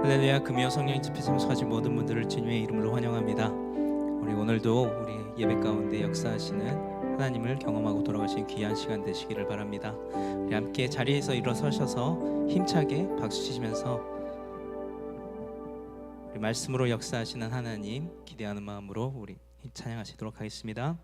할렐루야. 금요 성령 집회 참석하신 모든 분들을 주님의 이름으로 환영합니다. 우리 오늘도 우리 예배 가운데 역사하시는 하나님을 경험하고 돌아가신 귀한 시간 되시기를 바랍니다. 우리 함께 자리에서 일어서셔서 힘차게 박수 치시면서 우리 말씀으로 역사하시는 하나님 기대하는 마음으로 우리 찬양하시도록 하겠습니다.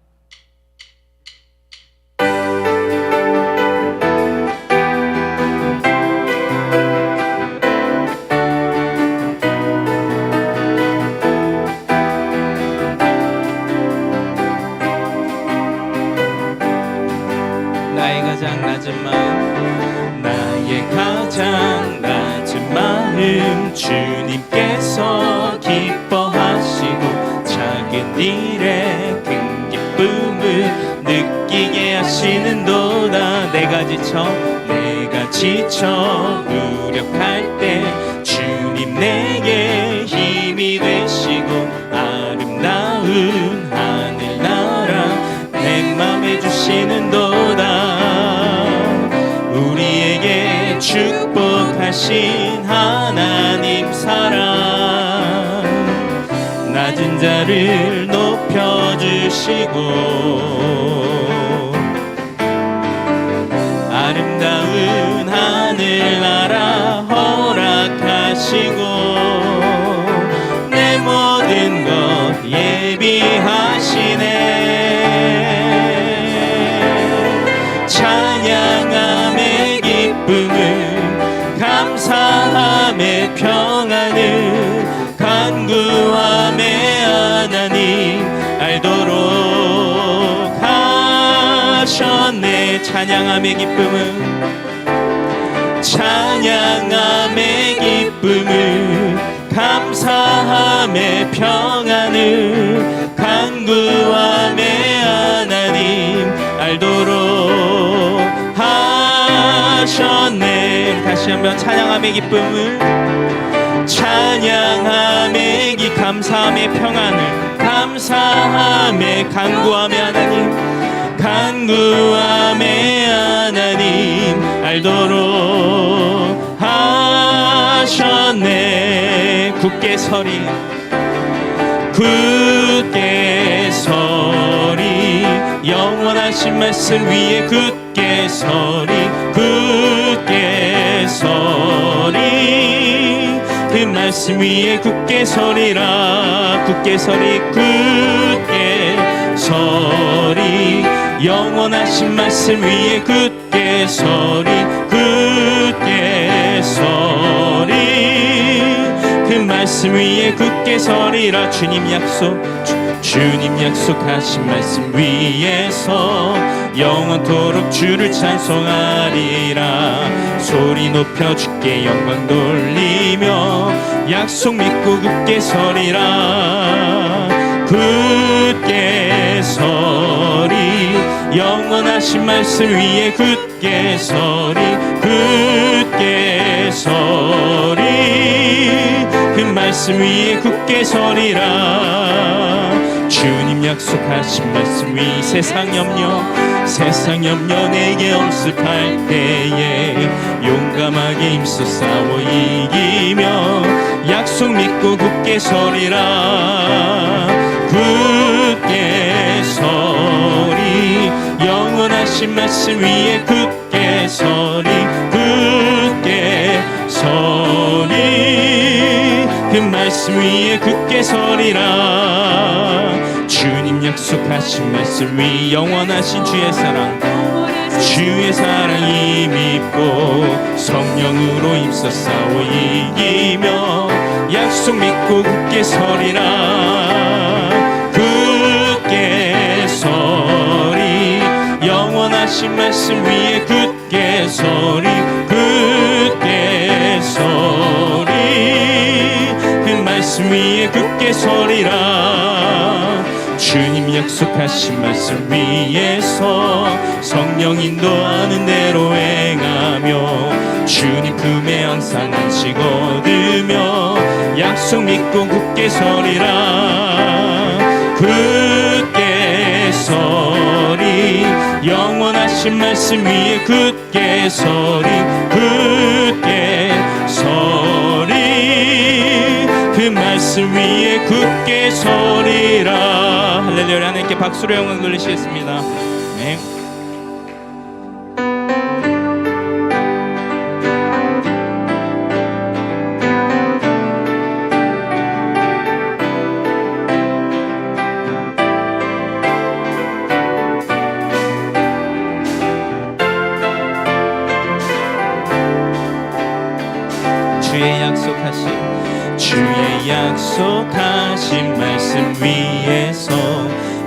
나의 가장 낮은 마음 주님께서 기뻐하시고 작은 일에 큰 기쁨을 느끼게 하시는도다. 내가 지쳐 무력할 때 주님 내게 힘이 되시고 아름다운 하늘나라 내 맘에 주시는도다. 우리에게 축복하신 하나님 사랑 낮은 자를 높여주시고 아름다운 하늘나라 허락하시고 내 모든 것 예비하시네. 찬양함의 기쁨을 감사함의 평안을 간구함의 하나님 알도록 하셨네. 찬양함의 기쁨을 감사함의 평안을 간구함의 하나님 알도록 하셨네. 다시 한번 찬양함의 기쁨을 감사함의 평안을 감사함의 간구함의 하나님 알도록 하셨네. 굳게 서리 영원하신 말씀 위에 굳게 서리 그 말씀 위에 굳게 서리라. 굳게 서리 영원하신 말씀 위에 굳게 서리 그 말씀 위에 굳게 서리라. 주님 약속하신 말씀 위에서 영원토록 주를 찬송하리라. 소리 높여 주께 영광 돌리며 약속 믿고 굳게 서리라. 굳게 서리 영원하신 말씀 위에 굳게 서리 그 말씀 위에 굳게 서리라. 주님 약속하신 말씀 위 세상 염려 내게 엄습할 때에 용감하게 힘써 싸워 이기며 약속 믿고 굳게 서리라. 굳게 서리 영원하신 말씀 위에 굳게 서리 그 말씀 위에 굳게 서리라. 주님 약속하신 말씀 위 영원하신 주의 사랑 힘입고 성령으로 힘써 싸워 이기며 약속 믿고 굳게 서리라. 굳게 서리 영원하신 말씀 위에 굳게 서리 그 말씀 위에 굳게 서리라. 주님 약속하신 말씀 위에서 성령 인도하는 대로 행하며 주님 품에 항상 안식 얻으며 약속 믿고 굳게 서리라. 굳게 서리 영원하신 말씀 위에 굳게 서리 말씀 위에 굳게 서리라. 할렐루야. 하나님께 박수로 영광 돌리시겠습니다. 네. 주의 약속하신 말씀 위에서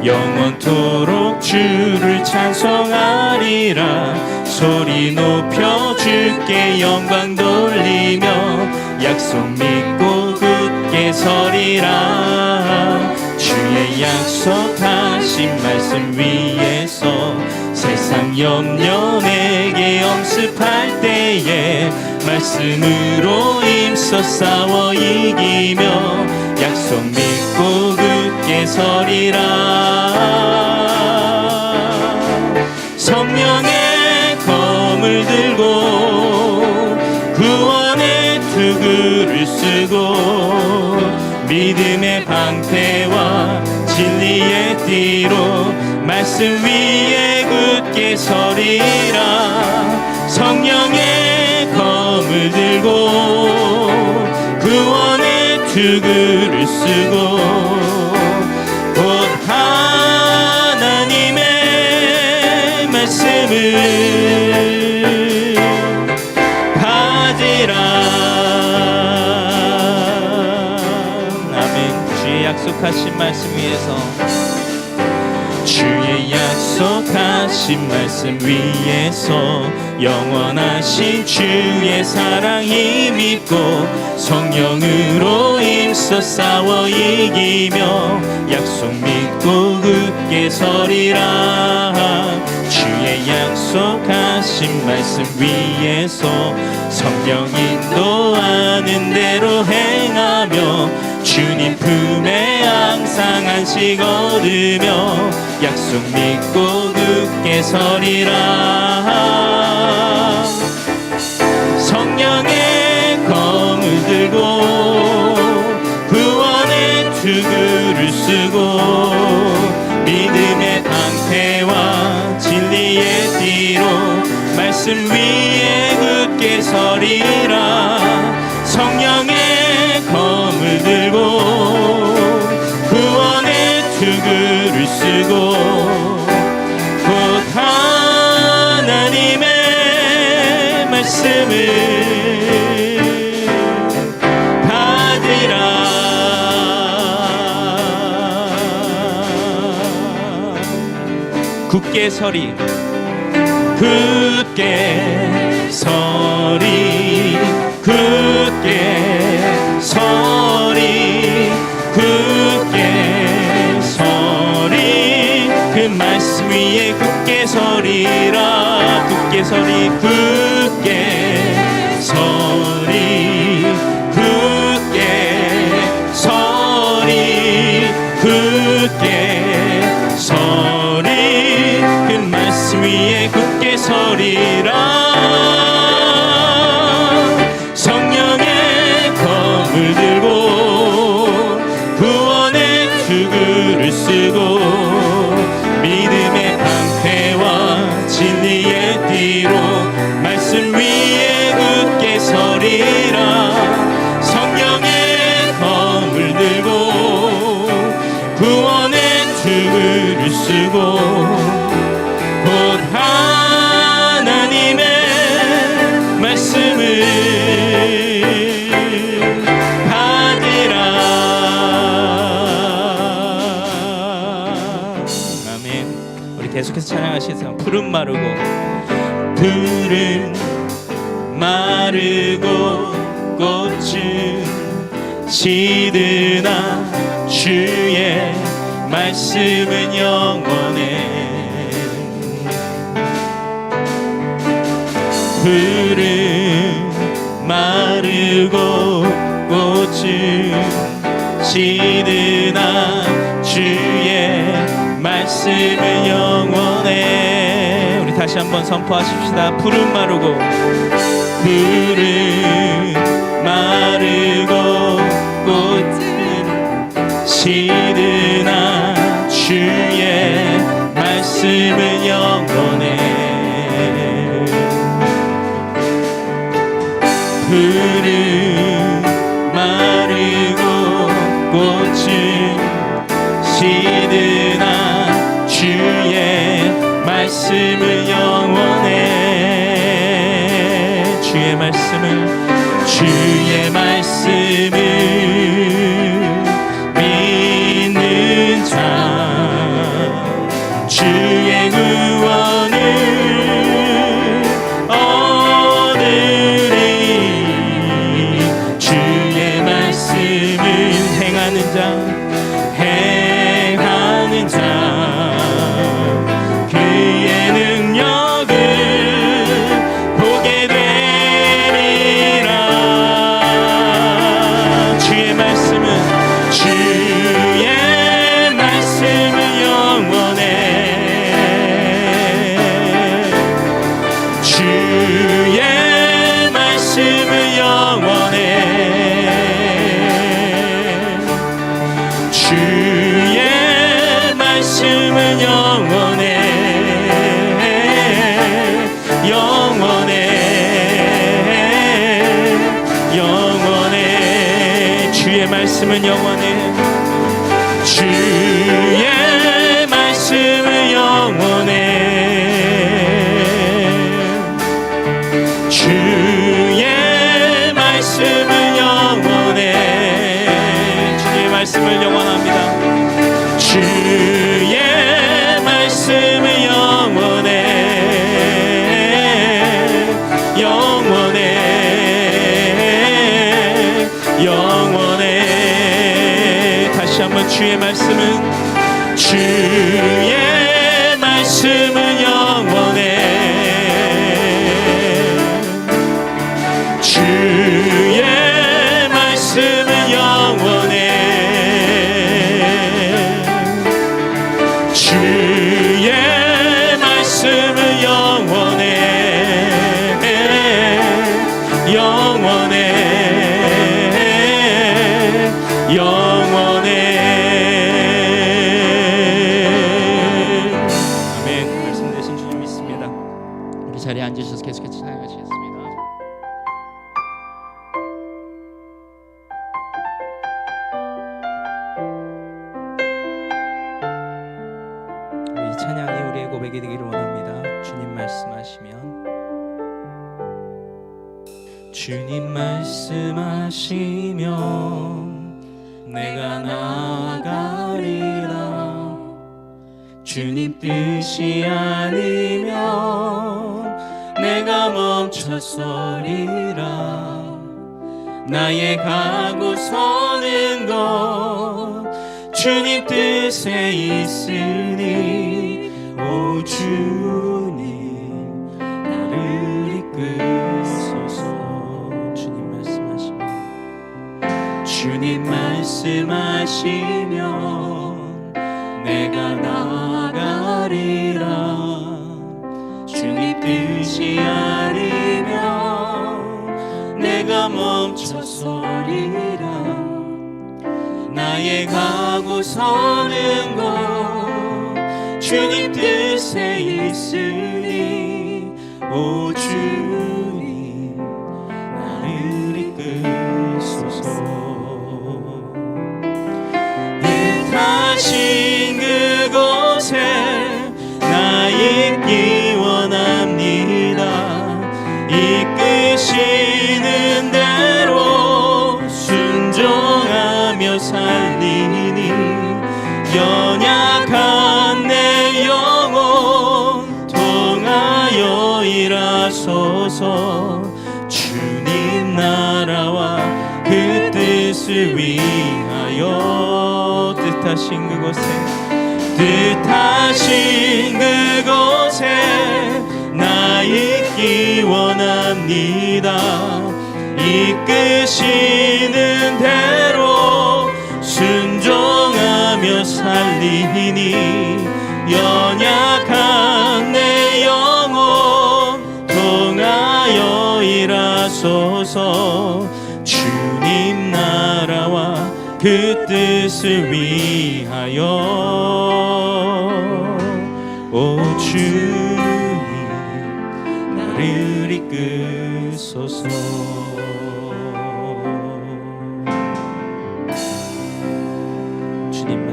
영원토록 주를 찬송하리라. 소리 높여 주께 영광 돌리며 약속 믿고 굳게 서리라. 주의 약속하신 말씀 위에서 세상 염려 내게 엄습할 때에 말씀으로 힘써 싸워 이기며 약속 믿고 굳게 서리라. 성령의 검을 들고 구원의 투구를 쓰고 믿음의 방패와 진리의 띠로 말씀 위에 굳게 서리라. 성령의 검을 들고 구원의 투구를 쓰고 곧 하나님의 말씀을 받으라. 아멘. 주의 약속하신 말씀 위에서 주의 약속하신 말씀 위에서 영원하신 주의 사랑 힘입고 성령으로 힘써 싸워 이기며 약속 믿고 굳게 서리라. 주의 약속하신 말씀 위에서 성령 인도하는 대로 행하며 주님 품에 항상 안식 얻으며 약속 믿고 굳게 서리라. 성령의 검을 들고 구원의 투구를 쓰고 믿음의 방패와 진리의 띠로 말씀 위에 굳게 서리라. 성령의 검을 들고 구원의 투구를 쓰고 곧 하나님의 말씀을 받으라. 굳게 서리 굳게 서리 굳게 서리 굳게 서리 그 말씀 위에 굳게 서리라. 굳게 서리 굳게 서리 굳게 서리 굳게 서리 그 말씀 위에 굳게 서리라. 성령의 검을 들고 구원의 투구를 쓰고 믿음의 방패와 진리의 띠로 말씀 위에 굳게 서리라. 성령의 검을 들고 구원의 투구를 쓰고 곧 하나님의 말씀을 받으라. 아멘. 우리 계속해서 찬양하시겠습니다. 푸른 마르고 푸른 마르고 꽃은 시드나 주의 말씀은 영원해. 푸른 마르고 꽃은 시드나 주의 말씀은 영원해. 우리 다시 한번 선포하십시다. 푸른 마르고 푸른 마르고 꽃은 시드나 주의 말씀은 영원해. 풀은 마르고 꽃은 시드나 주의 말씀은 영원해. 주의 말씀을 믿는 자 주의 구원을 얻으리. 주의 말씀을 행하는 자 그의 능력을 보게 되리라. 주의 말씀은 영원해. 주의 말씀은 영원해. 주의 말씀은 영원해. 영원해. 주의 말씀은 영원해. 주의 말씀은 영원해. 주의 말씀은 영원해. 주의 말씀을 영원합니다. 주의 말씀은 영원해. 다시 한번 주의 말씀은 영원해. 주의 말씀은 영원해. 주의 말씀은 영원해. 아멘. 말씀 되신 주님 믿습니다. 우리 자리에 앉으셔서 계속해서 찬양하시겠습니다. 이 찬양이 우리의 고백이 되기를 원합니다. 주님 말씀하시면 내가 나아가리라. 주님 뜻이 아니면 내가 멈춰서리라. 나의 가고 서는 것 주님 뜻에 있으니 오 주님 나를 이끄소서. 주님 말씀하시면 내가 나아가리라. 주님 뜻이 아니면 내가 멈춰서리라. 나의 가고 서는 것 주님 뜻에 있으니 오 주님 나를 이끄소서. 뜻하신 그곳에 나 있기 원합니다. 이끄시는 대로 순종하며 살리니 연약한 내 영혼 통하여 일하소서. 주님 나라와 그 뜻을 위하여 뜻하신 그곳에 나 있기 원합니다. 이끄시는 대로 순종하며 살리니 연약한 내 영혼 통하여 일하소서. 주님 나라와 그 뜻을 위하여 오 주님 나를 이끄소서. 주님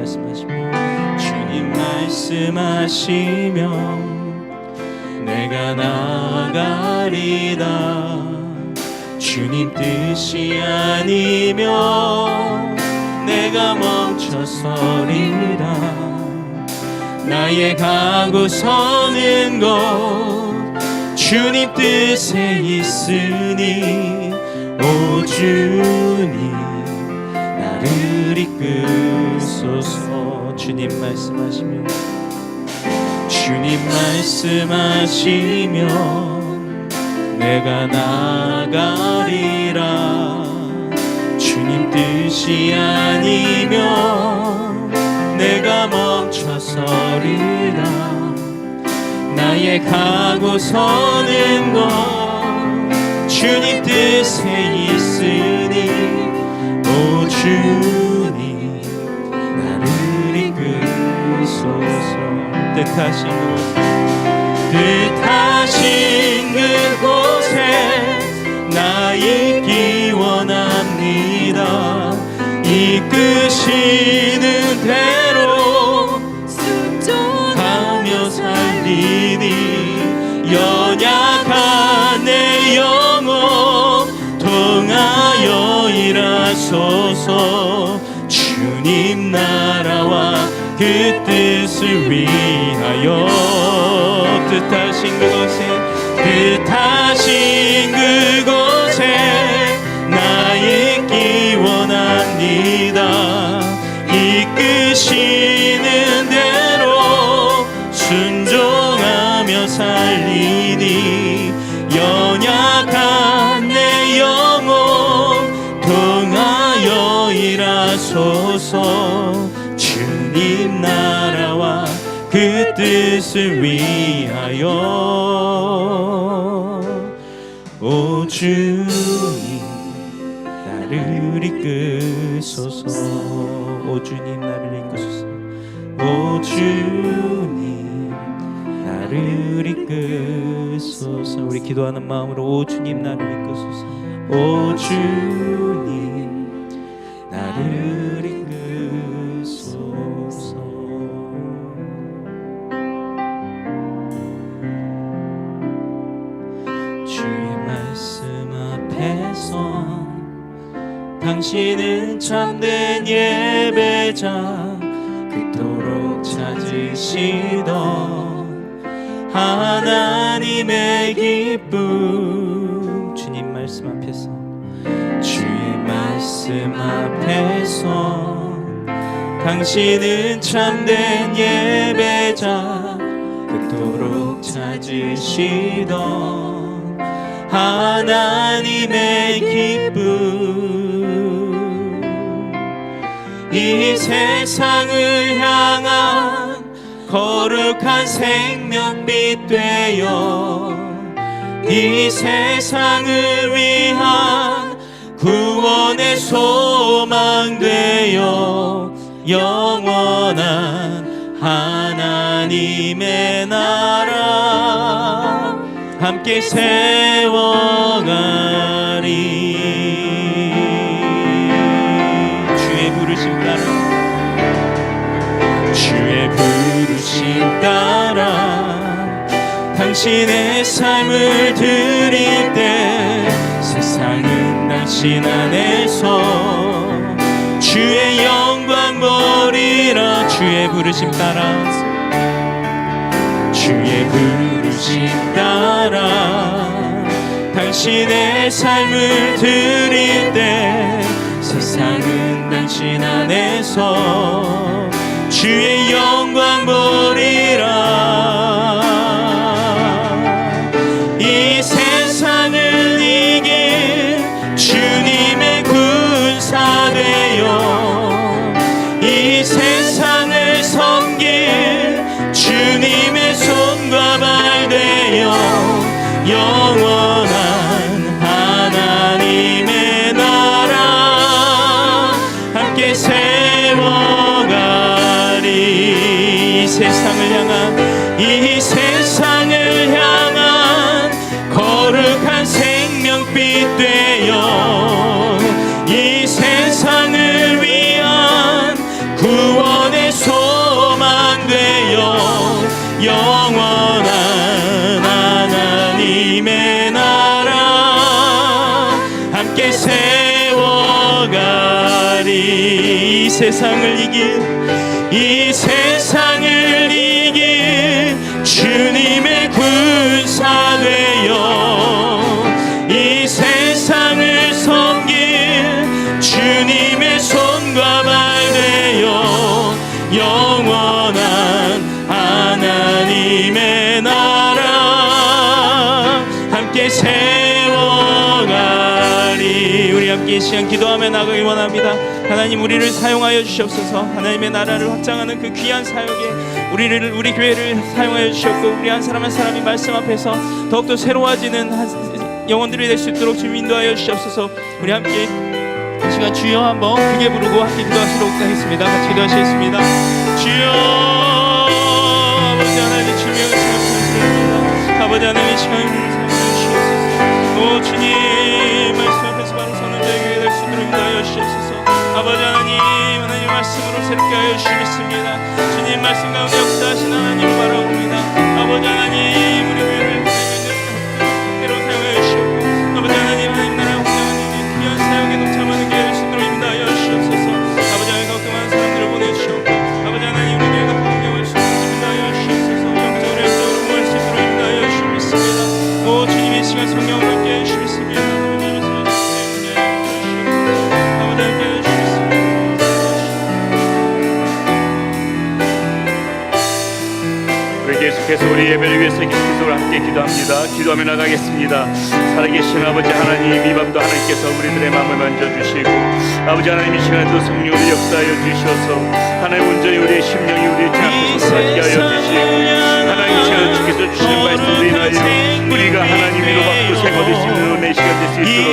말씀하시면 내가 나아가리라. 주님 뜻이 아니면 내가 멈춰서리라. 나의 가고 서는 곳 주님 뜻에 있으니 오 주님 나를 이끄소서. 주님 말씀하시면 내가 나아가리라. 주님 뜻이 아니면 내가 멈춰서리라. 나의 가고 서는 곳 주님 뜻에 있으니 오 주님 나를 이끄소서. 뜻하신 그곳에 나 있기 원합니다. 이끄시는 대로 순종하며 살리니 연약한 내 영혼 통하여 일하소서. 주님 나라와 그 뜻을 위하여 뜻하신 그곳에 나 있기 원합니다. 이끄시는 대로 순종하며 살리니 연약한 내 영혼 통하여 일하소서. 주님 나라와 그 뜻을 위하여 오 주님 나를 이끄소서. 오 주님 나를 이끄소서. 오 주님 나를 이끄소서. 우리 기도하는 마음으로 오 주님 나를 이끄소서. 오 주님 나를 이끄소서. 주의 말씀 앞에서 당신은 참된 예배자 그토록 찾으시던 하나님의 기쁨. 주님 말씀 앞에서 주의 말씀 앞에서 당신은 참된 예배자 그토록 찾으시던 하나님의 기쁨. 이 세상을 향한 거룩한 생명빛 되어 이 세상을 위한 구원의 소망 되어 영원한 하나님의 나라 함께 세워가리. 주의 부르심 따라 당신의 삶을 드릴 때 세상은 당신 안에서 주의 영광 보리라. 주의 부르심 따라 주의 부르심 따라 당신의 삶을 드릴 때 세상은 당신 안에서 주의 영광 보리라. 이 세상을 이길 주님의 군사 되어 이 세상을 섬길 주님의 손과 발 되어 영원한 하나님의 나라 함께 이 세상을 이길 주님의 군사 되어 이 세상을 섬길 주님의 손과 발 되어 영원한 하나님의 나라 함께 세워가리. 우리 함께 이 시간 기도하며 나가기 원합니다. 하나님, 우리를 사용하여 주시옵소서. 하나님의 나라를 확장하는 그 귀한 사역에 우리 교회를 사용하여 주셨고, 우리 한 사람 한 사람이 말씀 앞에서 더욱더 새로워지는 영혼들이 될 수 있도록 주님 인도하여 주시옵소서. 우리 함께 이 시간 주여 한번 크게 부르고 함께 기도하시도록 하겠습니다. 같이 기도하시겠습니다. 주여, 아버지 하나님, 주님의 감사드립니다. 아버지 하나님, 이 시간 우리를 사용하여 주시옵소서. 오 주님, 말씀 앞에서 바로 서는 자의 교회 될 수 있도록 인도하여 주시옵소서. 아버지 하나님, 하나님 말씀으로 새롭게 하여 주시겠습니다. 주님 말씀 가운데 역사하신 하나님을 바라봅니다. 아버지 하나님, 우리 교회를 뜻대로 사용하여 주시옵고, 아버지 하나님, 하나님 나라 확장하는 귀한 사역에 동참하는 교회 될 수 있도록 인도하여 주시옵소서. 아버지 하나님, 가끔 많은 사람들을 보내주시옵고, 아버지 하나님, 우리 교회가 풍성할 수 있도록 인도하여 주시옵소서. 영적으로 영적으로 모일 수 있도록 인도하여 주시옵습니다. 오 주님, 이 시간 성령을 함께 해주시겠습니다. 계속해서 우리 예배를 위해서 기도를 함께 기도합니다. 기도하며 나가겠습니다. 살아계신 아버지 하나님, 이 밤도 하나님께서 우리들의 마음을 만져주시고, 아버지 하나님, 이 시간에도 성령을 역사하여 주셔서 하나님 온전히 우리의 심령이 우리의 주 앞에서 살게 하여 주시고, 하나님 이 시간에 주께서 주시는 말씀으로 인하여 우리가 하나님 위로받고 생활할 수 있는 은혜의 시간 될 수 있도록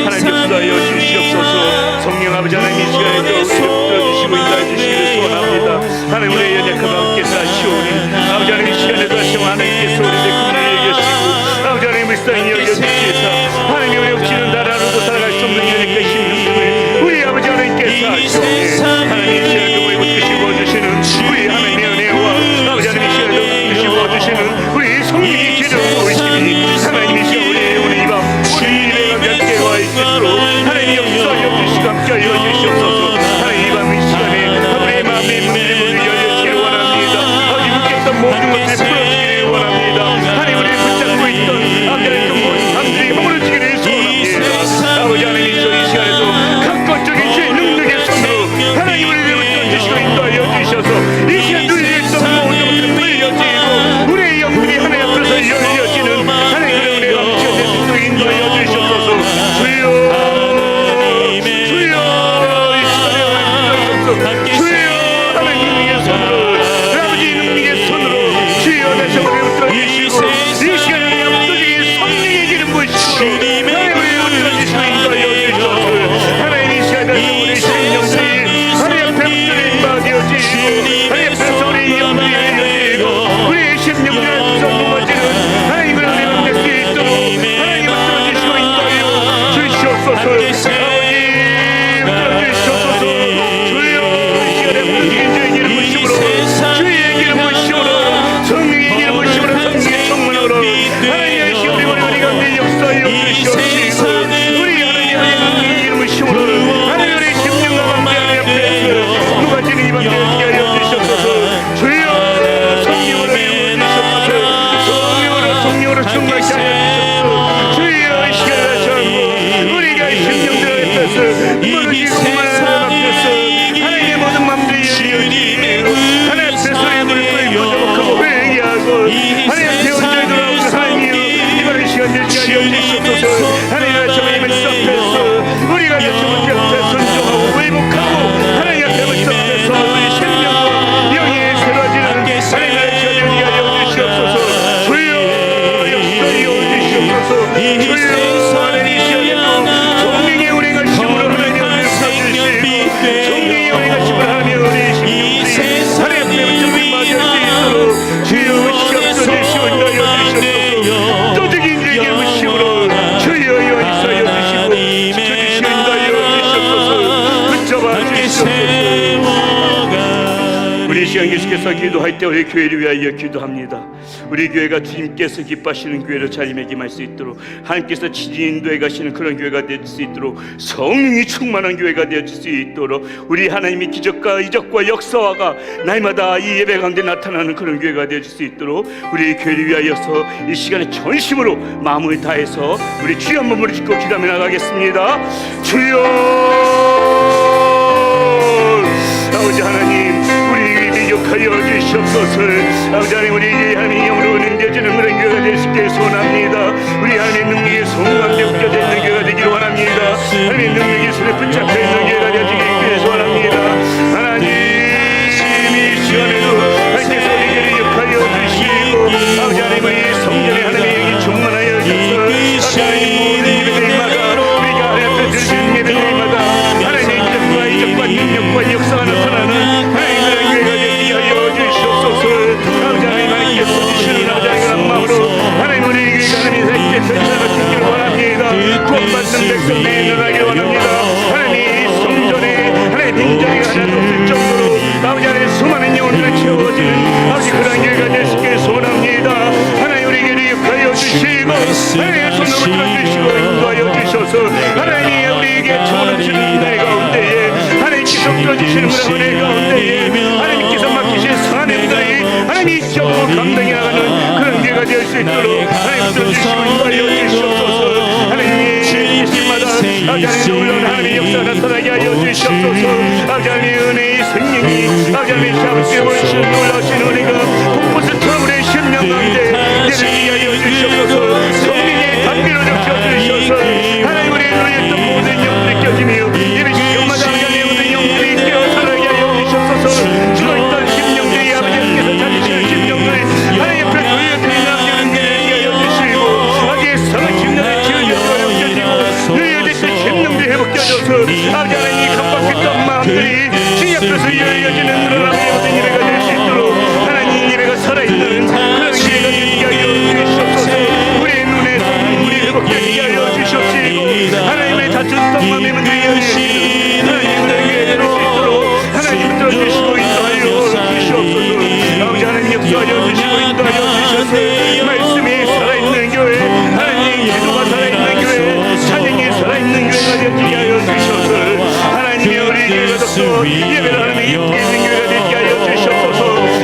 하나님 역사하여 주시옵소서. 성령 아버지 하나님, 이 시간에도 우리를 붙들어주시고 인도해 주시기를 소원합니다. 하나님, 우리의 연약함을 함께서 하시오니 아버지 하나님, 이 시간에도 하시오 하나님께서 우리의 꿈을 여겨주시고, 아버지 하나님 불쌍히 여겨주시사 하나님이 우리 없이는 나라로도 살아갈 수 없는 연약한 심령들을 우리 아버지 하나님께서 하시오니 하나님 이 시간에도 우리 붙드시 부어주시는 우리 하나님의 은혜와 아버지 하나님 이 시간에도 붙드시 부어주시는 우리 성령의 기름 보이시니 하나님 이 시간 우리 이 밤 우리 일에 함께 와 있으므로 하나님 역사하여 주시고 함께 하여 주시옵소서. 하나님 이 밤 이 시간에 우리의 마음의 문을 열려주기를 원합니다. 아버지 묶였던 모든 것을 풀어주기를 원합니다. 하나님 우리를 붙잡고 있던 아버지 그 모든 밤들이 허물어지기를 소원합니다. 아버지 하나님 이 시간에도 각권적인 주의 능력의 손으로 하나님 우리를 붙들어주시고 인도하여 주셔서 이 시간 누리에 있던 모든 것을 물려지고 우리의 영혼이 하나님 앞에서 열려지는 하나님 그의 은혜가 미치게 될 수 있도록 인도하여 주셔서 주여 주여 이 시간에 주여 하나님의 손으로 아버지 능력의 손으로 주여 다시 우리를 붙들어주시고 이 시간에 압도적인 성령의 기름 부으시고 하나님 우리를 붙들어주시고 인도하여 주셔서 하나님 이 시간에 우리 심령들이 하나님 앞에 붙들린 바 되어지고 하나님 앞에서 우리 영혼이 열려지고 우리의 심령들을 무서워지는 하나님의 은혜가 될 수 있도록 하나님 붙들어주시고 인도하여 주시옵소서. 아버지 붙들어주시옵소서. 주여 이 시간에 붙들린 주의 기름 부으심으로 주의 기름 부으심으로 성령의 기름 부으심으로 성령의 충만으로 하나님 이 시간에 우리 가운데 역사하여 주시옵시고 우리 하나님의 기름 부으심으로 하나님 우리 심령과 가운데 앞에서 누가지는 이 밤에 함께 하여 주시옵소서. 주여 성령으로 주시옵소서. 성령으로 충만케 하여 주시옵소서. 주여 이 시간에 전부 우리가 심령들을 앞에서 무너지고 앞에서 하나님의 모든 맘들이 열려지고 하나님 앞에서 우리의 물을 거듭하고 회개하고 하나님 대원자에 돌아오고 하나님이여 이번의 시간 되게 하여 주시옵소서. 하나님 앞에 말씀 앞에서 우리가 예수 앞에 순종하고 회복하고 하나님 앞에 말씀 앞에서 우리 심령과 영이 새로워지는 하나님의 시간 되게 하여 주시옵소서. 주여 역사하여 주시옵소서. 주여 하나님 이 시간에도 성령의 우리가 심으로 하나님 우리를 붙여주시고 성령의 우리가 심으로 하나님 우리 심령들이 하나님 앞에 붙잡힌 바 될 수 있도록 주여 이 시간 붙여주시고 인도하여 주시옵소서. 또적인 주의 부심으로 주여 역사하여 주시고 지켜주시고 인도하여 주시옵소서. 붙잡아 주시옵소서. 우리 시간 계속해서 기도할 때 우리 교회를 위하여 기도합니다. 우리 교회가 주님께서 기뻐하시는 교회로 자리매김할 수 있도록, 하나님께서 친히 인도해 가시는 그런 교회가 될 수 있도록, 성령이 충만한 교회가 될 수 있도록, 우리 하나님의 기적과 이적과 역사가 날마다 이 예배 가운데 나타나는 그런 교회가 될 수 있도록 우리 교회를 위하여서 이 시간에 전심으로 마음을 다해서 우리 주여 한번 무릎 꿇고 기도하며 나가겠습니다. 주여, 아버지 하나님, 우리에게 능력하여 주시옵소서. 아버지 하나님, 우리에게 하나님의 영으로 능겨지는 그런 교회가 될 수 있게 소원합니다. 우리 하나님의 능력이 성감대 웃겨져 있는 교회가 되기를 원합니다. 하나님의 능력이 손에 붙잡혀 있는 교회가 되기를 소원합니다. 하나님, 이 시간에도 하나님께서 우리에게 능력하여 주시고, 아버지 하나님, 우리 성전에 하나님의 영이 충만하여 주셔서 아버지 하나님, 모든 예배들마다 우리가 하나님 앞에 드리는 예배들마다 하나님의 기적과 이적과 능력과 역사가 나타나는 하나님의 교회가 되게 하여 주시옵소서. 아버지 하나님, 하나님께서 주시는 아버지 하나님의 마음으로 하나님 우리 교회가 하나님 새롭게 펼쳐나가시기를 원합니다. 구원받는 백성 내려나기를 원합니다. 하나님 성전에 하나님 빈자리가 하나도 없을 정도로 아버지 하나님 수많은 영혼들을 채워지는 아버지 그런 교회가 될 수 있게 소원합니다. 하나님 우리에게 능력하여 주시고 하나님의 손으로 들어주시고 인도하여 주셔서 하나님 우리에게 초월하시는 은혜 가운데에 하나님 기적 들어주시는 그런 은혜 가운데에 하나님께서 맡기신 사명들이 하나님 이적으로 감당해 나가는 그런 교회가 될 수 있도록 하나님 들어주시고 인도하여 주시옵소서. 하나님 주님마다 아버지 하나님 놀라운 하나님의 역사가 나타나게 하여 주시옵소서. 아버지 하나님의 은혜의 생명이 아버지 하나님의 샤브스의 원신 놀라우신 은혜가 폭포수처럼 우리의 심령 가운데 내려지게 하여 주시옵소서. 성령의 담비로 적셔주셔서 하나님 우리의 눈에 있던 모든 영들이 껴지며 예배 시간마다 하나님의 모든 영들이 깨어서나게 하여 주시옵소서. 죽어있던 심령들이 아버지 하나님께서 찾으시는 심령들이 하나님 앞에 놓여드리는 아버지는 내게 하여 주시고 아버지의 상한 심령의 치유가 회복되어지고 놓여졌던 심령들이 회복되어져서 아버지 하나님이 갑박했던 마음들이 주님 앞에서 열려지는 그런 아버지의 모든 예배가 될 수 있도록 하나님 예배가 살아있는 그런 예배가 되게 하여 주시옵소서. 우리의 눈에서 눈물이 회복되게 하여 주시옵시고 하나님의 다쳤던 마음의 문들이 열리시는 하나님의 예배가 될 수 있도록 하나님 들어주시고 인도하여 주시옵소서. 아버지 하나님 역사하여 주시고 인도하여 주셔서 말씀이 살아있는 교회, 하나님 기도가 살아있는 교회, 찬양이 살아있는 교회가 되게 하여 주셔서 하나님이 우리 교회가 더욱더 예배를 하나님의 있게 있는 교회가 되게 하여 주시옵소서.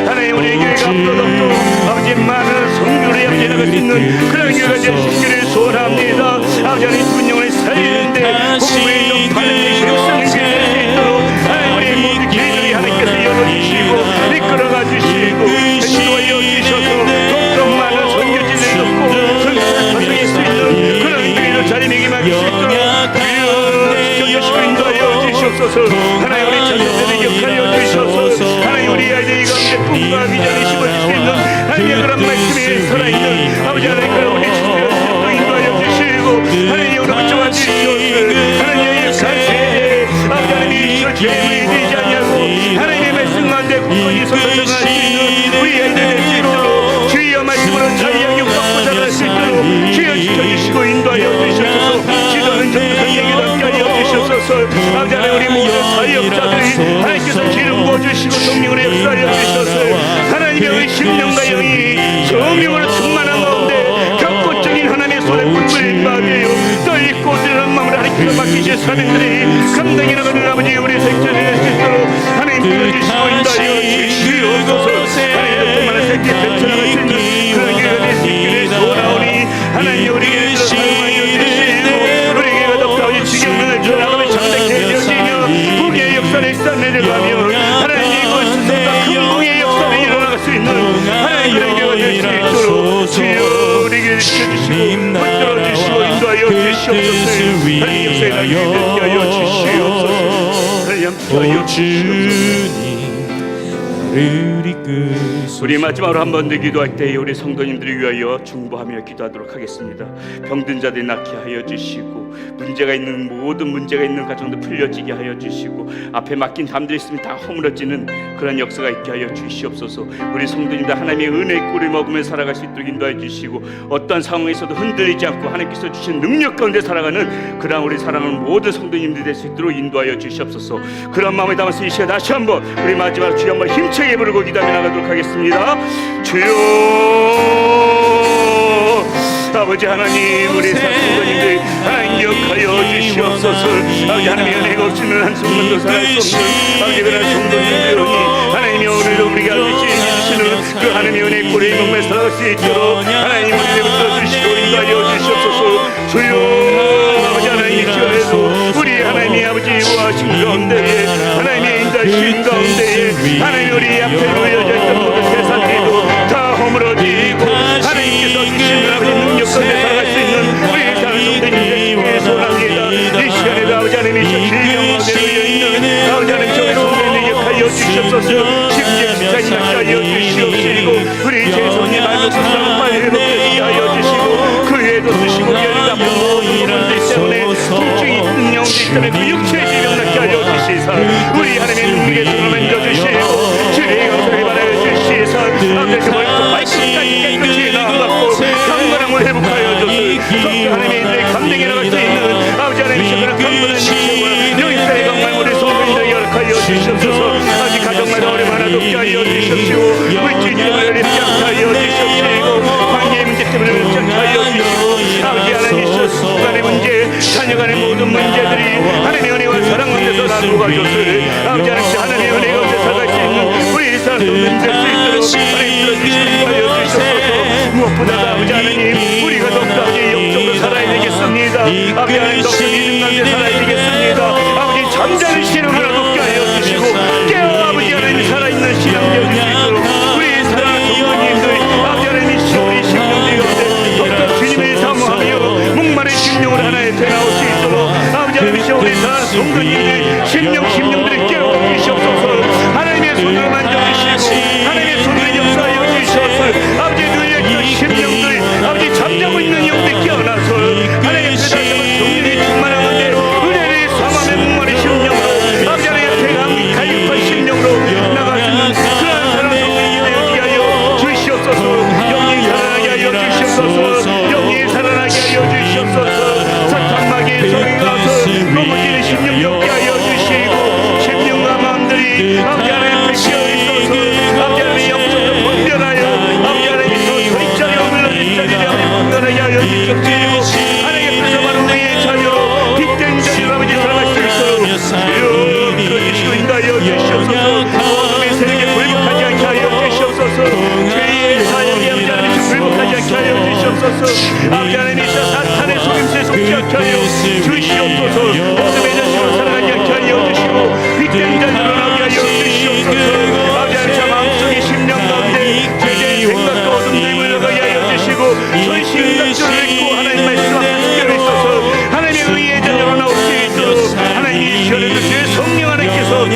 하나님 우리 교회가 앞으로 더욱더 아버지 많은 성교를 향해 나갈 수 있는 그런 교회가 될 수 있기를 소원합니다. 아버지 하나님 분 영혼을 살리는데 복음의 좀 바른 힘쓰는 교회가 될 수 있도록 하나님 우리 모든 교회들이 하나님께서 열어주시고 이끌어가 주시고 인도하여 주셔서 더욱더 많은 선교지를 놓고 선교를 파송할 수 있는 그런 교회로 자리매김할 수 있도록 지켜주시고 인도하여 주시옵소서. 하나님 우리 자녀들을 기억하여 주셔서 하나님 우리 아이들이 가운데 꿈과 비전이 심어질 수 있는 하나님의 그런 말씀이 살아있는 아버지 하나님 그런 우리 친구들 인도하여 주시고 하나님 영으로 붙잡아 주시옵소서. 하나님의 간세에 아버지 하나님이 이런 죄물이 되지 않냐고 하나님의 말씀 가운데 굳건히 선서할 수 있는 우리 아이들 될 수 있도록 주의 말씀으로 자유하게 받고 자랄 수 있도록 주여 지켜주시고 인도하여 주시옵소서. 지도는 전부 성령에 담게 하여 주시옵소서. 아버지 하나님 우리 모든 사역자들이 하나님께서 기름 부어주시고 성령으로 역사하여 주셔서 하나님의 의심령과 영이 성령으로 충만한 가운데 격고적인 하나님의 손에 불을 받으며 떨리고 드러난 마음으로 하나님께서 맡기신 사명들이 감당해 나가는 아버지 우리 색전이 될 수 있도록 하나님 불러주시고 인도하여 주시옵소서. 하나님 그만한 새끼 펼쳐나갈 수 있는 그런 교회가 될 수 있기를 소원하오니 하나님 우리에게 사용하여 주시고 우리에게 더욱더 지경을 전하며 창대케 되어지며 복의 역사를 쌓아내려가며 하나님 이곳에서보다 큰 복의 역사를 일어나갈 수 있는 하나님 그런 교회가 될 수 있도록 주여 우리에게 지켜주시고 붙들어주시고 인도하여 주시옵소서. 하나님 역사에 나게 되게 하여 주시옵소서. 하나님 주시옵소서. 우리 마지막으로 한 번 더 기도할 때에 우리 성도님들을 위하여 중보하며 기도하도록 하겠습니다. 병든 자들 낫게 하여 주시고 문제가 있는 모든 문제가 있는 가정도 풀려지게 하여 주시고 앞에 맡긴 담들이 있으면 다 허물어지는 그런 역사가 있게 하여 주시옵소서. 우리 성도님들 하나님의 은혜의 꿀을 먹으며 살아갈 수 있도록 인도해 주시고 어떤 상황에서도 흔들리지 않고 하나님께서 주신 능력 가운데 살아가는 그런 우리 사랑하는 모든 성도님들이 될 수 있도록 인도하여 주시옵소서. 그런 마음을 담아서 이 시간 다시 한번 우리 마지막 주여 한번 힘차게 부르고 기도하며 나가도록 하겠습니다. 주여 아버지 하나님, 우리 성도님들 하나님 기억하여 주시옵소서. 아버지 하나님의 은혜가 없이는 한 성도도 살아갈 수 없는 아버지 그런 성도님들이오니 하나님이 오늘도 우리가 주시는 그 하나님의 은혜의 꿀에 먹며 살아갈 수 있도록 하나님 우리를 붙들어주시고 인도하여 주시옵소서. 주여 아버지 하나님 이 시간에도 우리 하나님의 아버지 우하신 가운데에 하나님의 인도하신 가운데에 하나님 우리 앞에 놓여져 있던 모든 세상들도 다 허물어지고 하나님께서 주시는 아버지 능력 가운데 살아갈 수 있는 우리 다른 성도님들의 소원합니다. 이 시간에도 아버지 하나님이 실명 가운데 놓여있는 아버지 하나님 저의 성도님들 역하여 주시옵소서. 십자인 낫게 하여 주시옵시고 우리 죄손이 말로 불쌍한 빨리 회복되게 하여 주시고 그 애도 주시고 열이 아픈 모든 분들 때문에 통증이 있는 영혼들 때문에 그 육체의 질병 낫게 하여 주시사 우리 하나님의 능력의 손을 만져주시고 주의 감사를 받아여 주시사 아버지 머리부터 발끝까지 깨끗이 나아갖고 강건함을 회복하여 주소서. 하나님의 인들의 감당해 나갈 수 있는 아버지 하나님의 그런 강건한 육체와 여기 땅의 강만물의 성도님들 열하여 주시옵소서. 아직 가정마다 어려움 하나도 없게 하여 주시옵시고 물질적으로 어렵지 않게 하여 주시옵시고 관계의 문제 때문에 어렵지 않게 하여 주시고 아버지 하나님 수간의 문제 자녀간의 모든 문제들이 하나님의 은혜와 사랑 가운데서 다 녹아줬을 아버지 하나님의 은혜 가운데 살아갈 수 있는 우리 사람들 될수 있도록 하나님 들어주시고 하여 주시옵소서. 무엇보다도 아버지 하나님 우리가 더욱더 아버지 영적으로 살아야 되겠습니다. 아버지 하나님 더욱더 믿음 가운데 살아야 되겠습니다. 아버지 잠자는 신앙을 하나 하여 주시고 깨어 아버지 하나님 살아있는 신앙 되어줄 수 있도록 우리 사랑하는 성도님들 아버지 하나님 우리 심령들 가운데 더욱더 주님을 사모하며 목마른 심령을 하나에 되나올 수 있도록 아버지 하나님 우리 사랑하는 성도님들 심령들을 깨워 주시옵소서. 하나님의 손으로 만져주시고 하나님의 손으로 역사하여 주시옵소서. 아버지 누려있던 심령들 아버지 잠자고 있는 영들 깨어나서 하나님의 대단한 성령이 충만하는데 은혜를 삼하며 목마른 심령으로 아버지 하나님의 가육한 심령으로 나가시는 그런 사랑 성령이 되게 하여 주시옵소서. 영이 살아나게 하여 주시옵소서. 영이 살아나게 하여 주시옵소서. 사탄 마귀의 소리 가서 넘어지는 심령 엮게 하여 주시고 심령과 마음들이 아버지 하나님 깨어 있어서 아버지 하나님 영적으로 분별하여 아버지 하나님께서 서있자리 오늘은 자리에 분별하게 하여 주시옵시고 하나님의 그래서 바로 우리의 자녀로 빛된 자녀로 아버지 살아갈 수 있도록 주시고 인도하여 주시옵소서. 어둠의 세력에 굴복하지 않게 하여 주시옵소서. 죄의 사역에 아버지 하나님 굴복하지 않게 하여 주시옵소서. 아버지 하나님 사탄의 속임수에 속지 않게 하여 주시옵소서. 어둠의 자녀로 살아가지 않게 하여 주시고 빛된 자녀로 나오게 하여 주시옵소서. 아버지 하나님 마음속의 심령 가운데 죄의 생각과 어둠들이 물러가게 하여 주시고 손심각조를 잊고 하나님 말씀 앞에 숨겨 있어서 하나님의 의의 자녀로 나올 수 있도록 하나님 이 시간에도 주의 성령 하나님께서 우리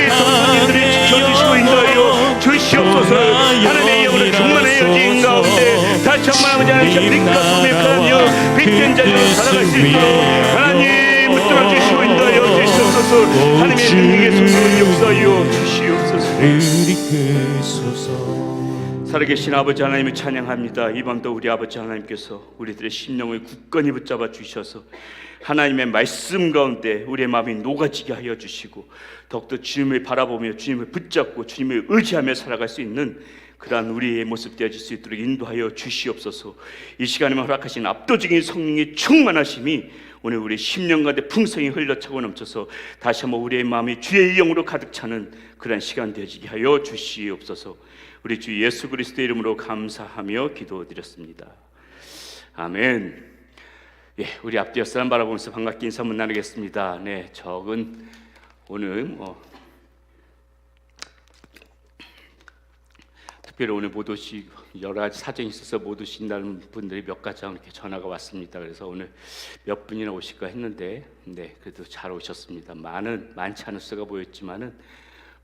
성도님들을 지켜주시고 인도하여 주시옵소서. 하나님의 영으로 충만해진 가운데 다시 한번 아버지 하나님 빛과 소금에 가며 빛된 자녀로 살아갈 수 있도록 하나님 붙들어 주시고 인도하여 주시옵소서. 하나님의 능력의 손으로 역사하여 주시옵소서. 살아계신 아버지 하나님을 찬양합니다. 이 밤도 우리 아버지 하나님께서 우리들의 심령을 굳건히 붙잡아 주셔서 하나님의 말씀 가운데 우리의 마음이 녹아지게 하여 주시고 더욱더 주님을 바라보며 주님을 붙잡고 주님을 의지하며 살아갈 수 있는 그러한 우리의 모습 되어질 수 있도록 인도하여 주시옵소서. 이 시간에만 허락하신 압도적인 성령의 충만하심이 오늘 우리 심령 가운데 풍성히 흘러차고 넘쳐서 다시 한번 우리의 마음이 주의 영으로 가득 차는 그러한 시간 되어지게 하여 주시옵소서. 우리 주 예수 그리스도의 이름으로 감사하며 기도드렸습니다. 아멘. 예, 우리 앞뒤 옆 사람 바라보면서 반갑게 인사 한번 나누겠습니다. 네, 적은 오늘 특별히 오늘 못 오시 여러 가지 사정이 있어서 못 오신다는 분들이 몇 가지 이렇게 전화가 왔습니다. 그래서 오늘 몇 분이나 오실까 했는데, 네, 그래도 잘 오셨습니다. 많지 않은 수가 보였지만은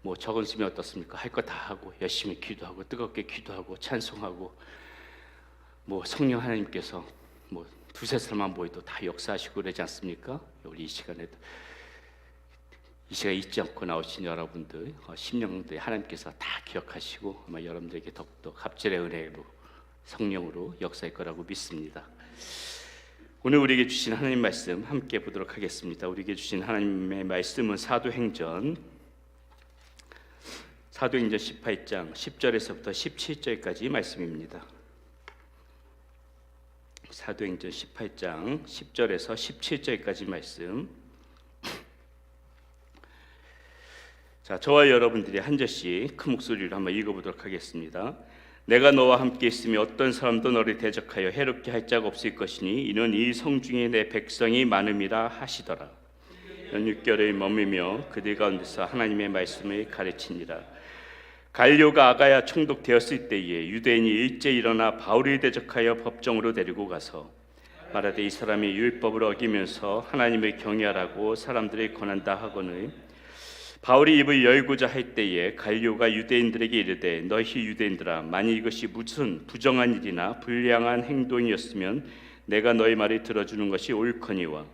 뭐 적은 수면 어떻습니까? 할 거 다 하고 열심히 기도하고 뜨겁게 기도하고 찬송하고 뭐 성령 하나님께서 뭐 두세 살만 보여도 다 역사하시고 그러지 않습니까? 우리 이 시간에 잊지 않고 나오신 여러분들, 심령들 하나님께서 다 기억하시고 아마 여러분들에게 더욱더 갑절의 은혜로 성령으로 역사할 거라고 믿습니다. 오늘 우리에게 주신 하나님 말씀 함께 보도록 하겠습니다. 우리에게 주신 하나님의 말씀은 사도행전 18장 10절에서부터 17절까지 말씀입니다. 사도행전 18장 10절에서 17절까지 말씀. 자, 저와 여러분들이 한 절씩 큰 목소리로 한번 읽어보도록 하겠습니다. 내가 너와 함께 있으며 어떤 사람도 너를 대적하여 해롭게 할 자가 없을 것이니 이는 이 성중에 내 백성이 많음이라 하시더라. 연 6개월을 머물며 그들 가운데서 하나님의 말씀을 가르치니라. 갈료가 아가야 총독되었을 때에 유대인이 일제 일어나 바울을 대적하여 법정으로 데리고 가서 말하되 이 사람이 율법을 어기면서 하나님을 경외하라고 사람들을 권한다 하거늘 바울이 입을 열고자 할 때에 갈료가 유대인들에게 이르되 너희 유대인들아 만일 이것이 무슨 부정한 일이나 불량한 행동이었으면 내가 너희 말을 들어주는 것이 옳거니와